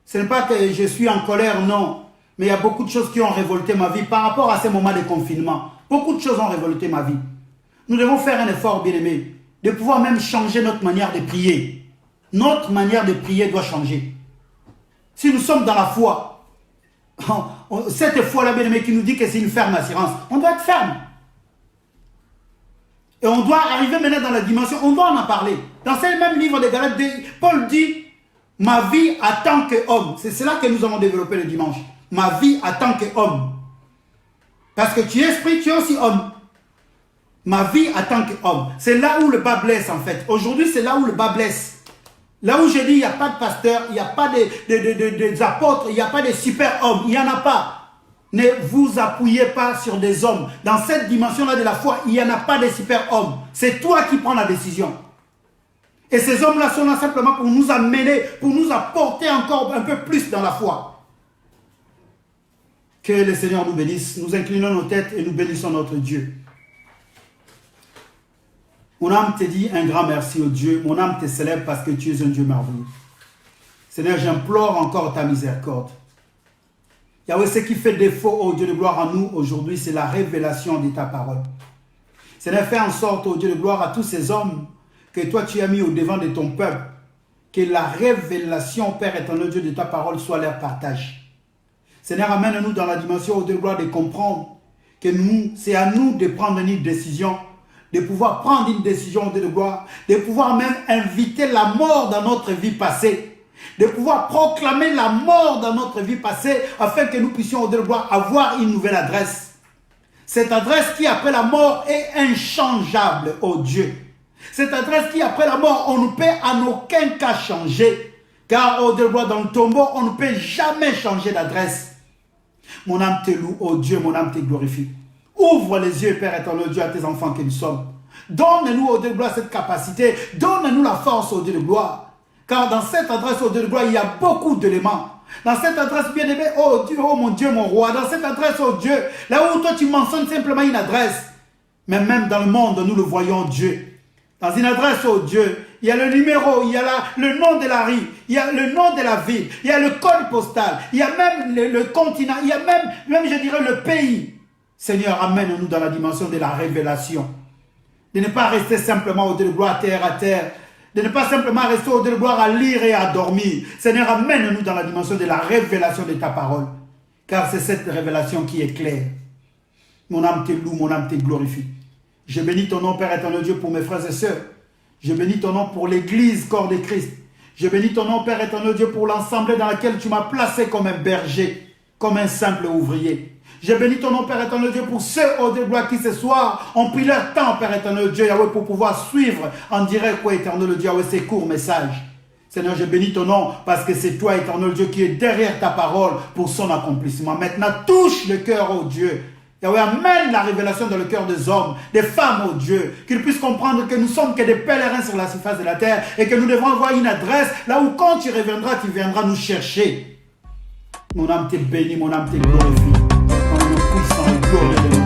Speaker 1: Ce n'est pas que je suis en colère, non. Mais il y a beaucoup de choses qui ont révolté ma vie par rapport à ces moments de confinement. Beaucoup de choses ont révolté ma vie. Nous devons faire un effort, bien-aimés, de pouvoir même changer notre manière de prier. Notre manière de prier doit changer. Si nous sommes dans la foi, cette foi-là, bien-aimé, qui nous dit que c'est une ferme assurance, on doit être ferme. Et on doit arriver maintenant dans la dimension, on doit en parler. Dans ce même livre de Galates, Paul dit, ma vie en tant qu'homme. C'est cela que nous avons développé le dimanche. Ma vie en tant qu'homme. Parce que tu es esprit, tu es aussi homme. Ma vie en tant qu'homme. C'est là où le bas blesse en fait. Aujourd'hui, c'est là où le bas blesse. Là où je dis, il n'y a pas de pasteur, il n'y a pas des apôtres, il n'y a pas de super hommes, il n'y en a pas. Ne vous appuyez pas sur des hommes. Dans cette dimension-là de la foi, il n'y en a pas de super hommes. C'est toi qui prends la décision. Et ces hommes-là sont là simplement pour nous amener, pour nous apporter encore un peu plus dans la foi. Que le Seigneur nous bénisse. Nous inclinons nos têtes et nous bénissons notre Dieu. Mon âme te dit un grand merci au Dieu. Mon âme te célèbre parce que tu es un Dieu merveilleux. Seigneur, j'implore encore ta miséricorde. Yahweh, ce qui fait défaut au Dieu de gloire en nous aujourd'hui, c'est la révélation de ta parole. Seigneur, fais en sorte, au Dieu de gloire, à tous ces hommes que toi tu as mis au devant de ton peuple, que la révélation, Père éternel, Dieu de ta parole, soit leur partage. Seigneur, amène-nous dans la dimension, au Dieu de gloire, de comprendre que c'est à nous de prendre une décision, de pouvoir prendre une décision, au Dieu de gloire, de pouvoir même inviter la mort dans notre vie passée, de pouvoir proclamer la mort dans notre vie passée, afin que nous puissions, au Dieu de gloire, avoir une nouvelle adresse. Cette adresse qui, après la mort, est inchangeable, ô Dieu. Cette adresse qui, après la mort, on ne peut en aucun cas changer. Car, au Dieu de gloire, dans le tombeau, on ne peut jamais changer d'adresse. Mon âme te loue, ô Dieu, mon âme te glorifie. Ouvre les yeux, Père éternel Dieu, à tes enfants que nous sommes. Donne-nous, ô Dieu de gloire, cette capacité. Donne-nous la force, ô Dieu de gloire. Car dans cette adresse, ô Dieu de gloire, il y a beaucoup d'éléments. Dans cette adresse, bien-aimé, oh Dieu, oh mon Dieu, mon roi. Dans cette adresse, oh Dieu, là où toi tu mentionnes simplement une adresse. Mais même dans le monde, nous le voyons, Dieu. Dans une adresse, oh Dieu, il y a le numéro, il y a le nom de la rue, il y a le nom de la ville, il y a le code postal, il y a même le continent, il y a même je dirais le pays. Seigneur, amène-nous dans la dimension de la révélation. De ne pas rester simplement au Dieu de gloire terre à terre. De ne pas simplement rester au Dieu de gloire à lire et à dormir. Seigneur, amène-nous dans la dimension de la révélation de ta parole. Car c'est cette révélation qui est claire. Mon âme te loue, mon âme te glorifie. Je bénis ton nom, Père éternel Dieu, pour mes frères et sœurs. Je bénis ton nom pour l'église, corps de Christ. Je bénis ton nom, Père éternel Dieu, pour l'assemblée dans laquelle tu m'as placé comme un berger, comme un simple ouvrier. Je bénis ton nom, Père éternel Dieu, pour ceux, au Dieu de gloire, qui ce soir ont pris leur temps, Père éternel Dieu, Yahweh, pour pouvoir suivre en direct, quoi, éternel Dieu, Yahweh, ces courts messages. Seigneur, je bénis ton nom parce que c'est toi, éternel Dieu, qui est derrière ta parole pour son accomplissement. Maintenant, touche le cœur, oh Dieu. Yahweh, amène la révélation dans le cœur des hommes, des femmes, oh Dieu, qu'ils puissent comprendre que nous sommes que des pèlerins sur la surface de la terre et que nous devons avoir une adresse là où quand tu reviendras, tu viendras nous chercher. Mon âme te bénit, mon âme te glorifie. Dans le puissant et glorieux de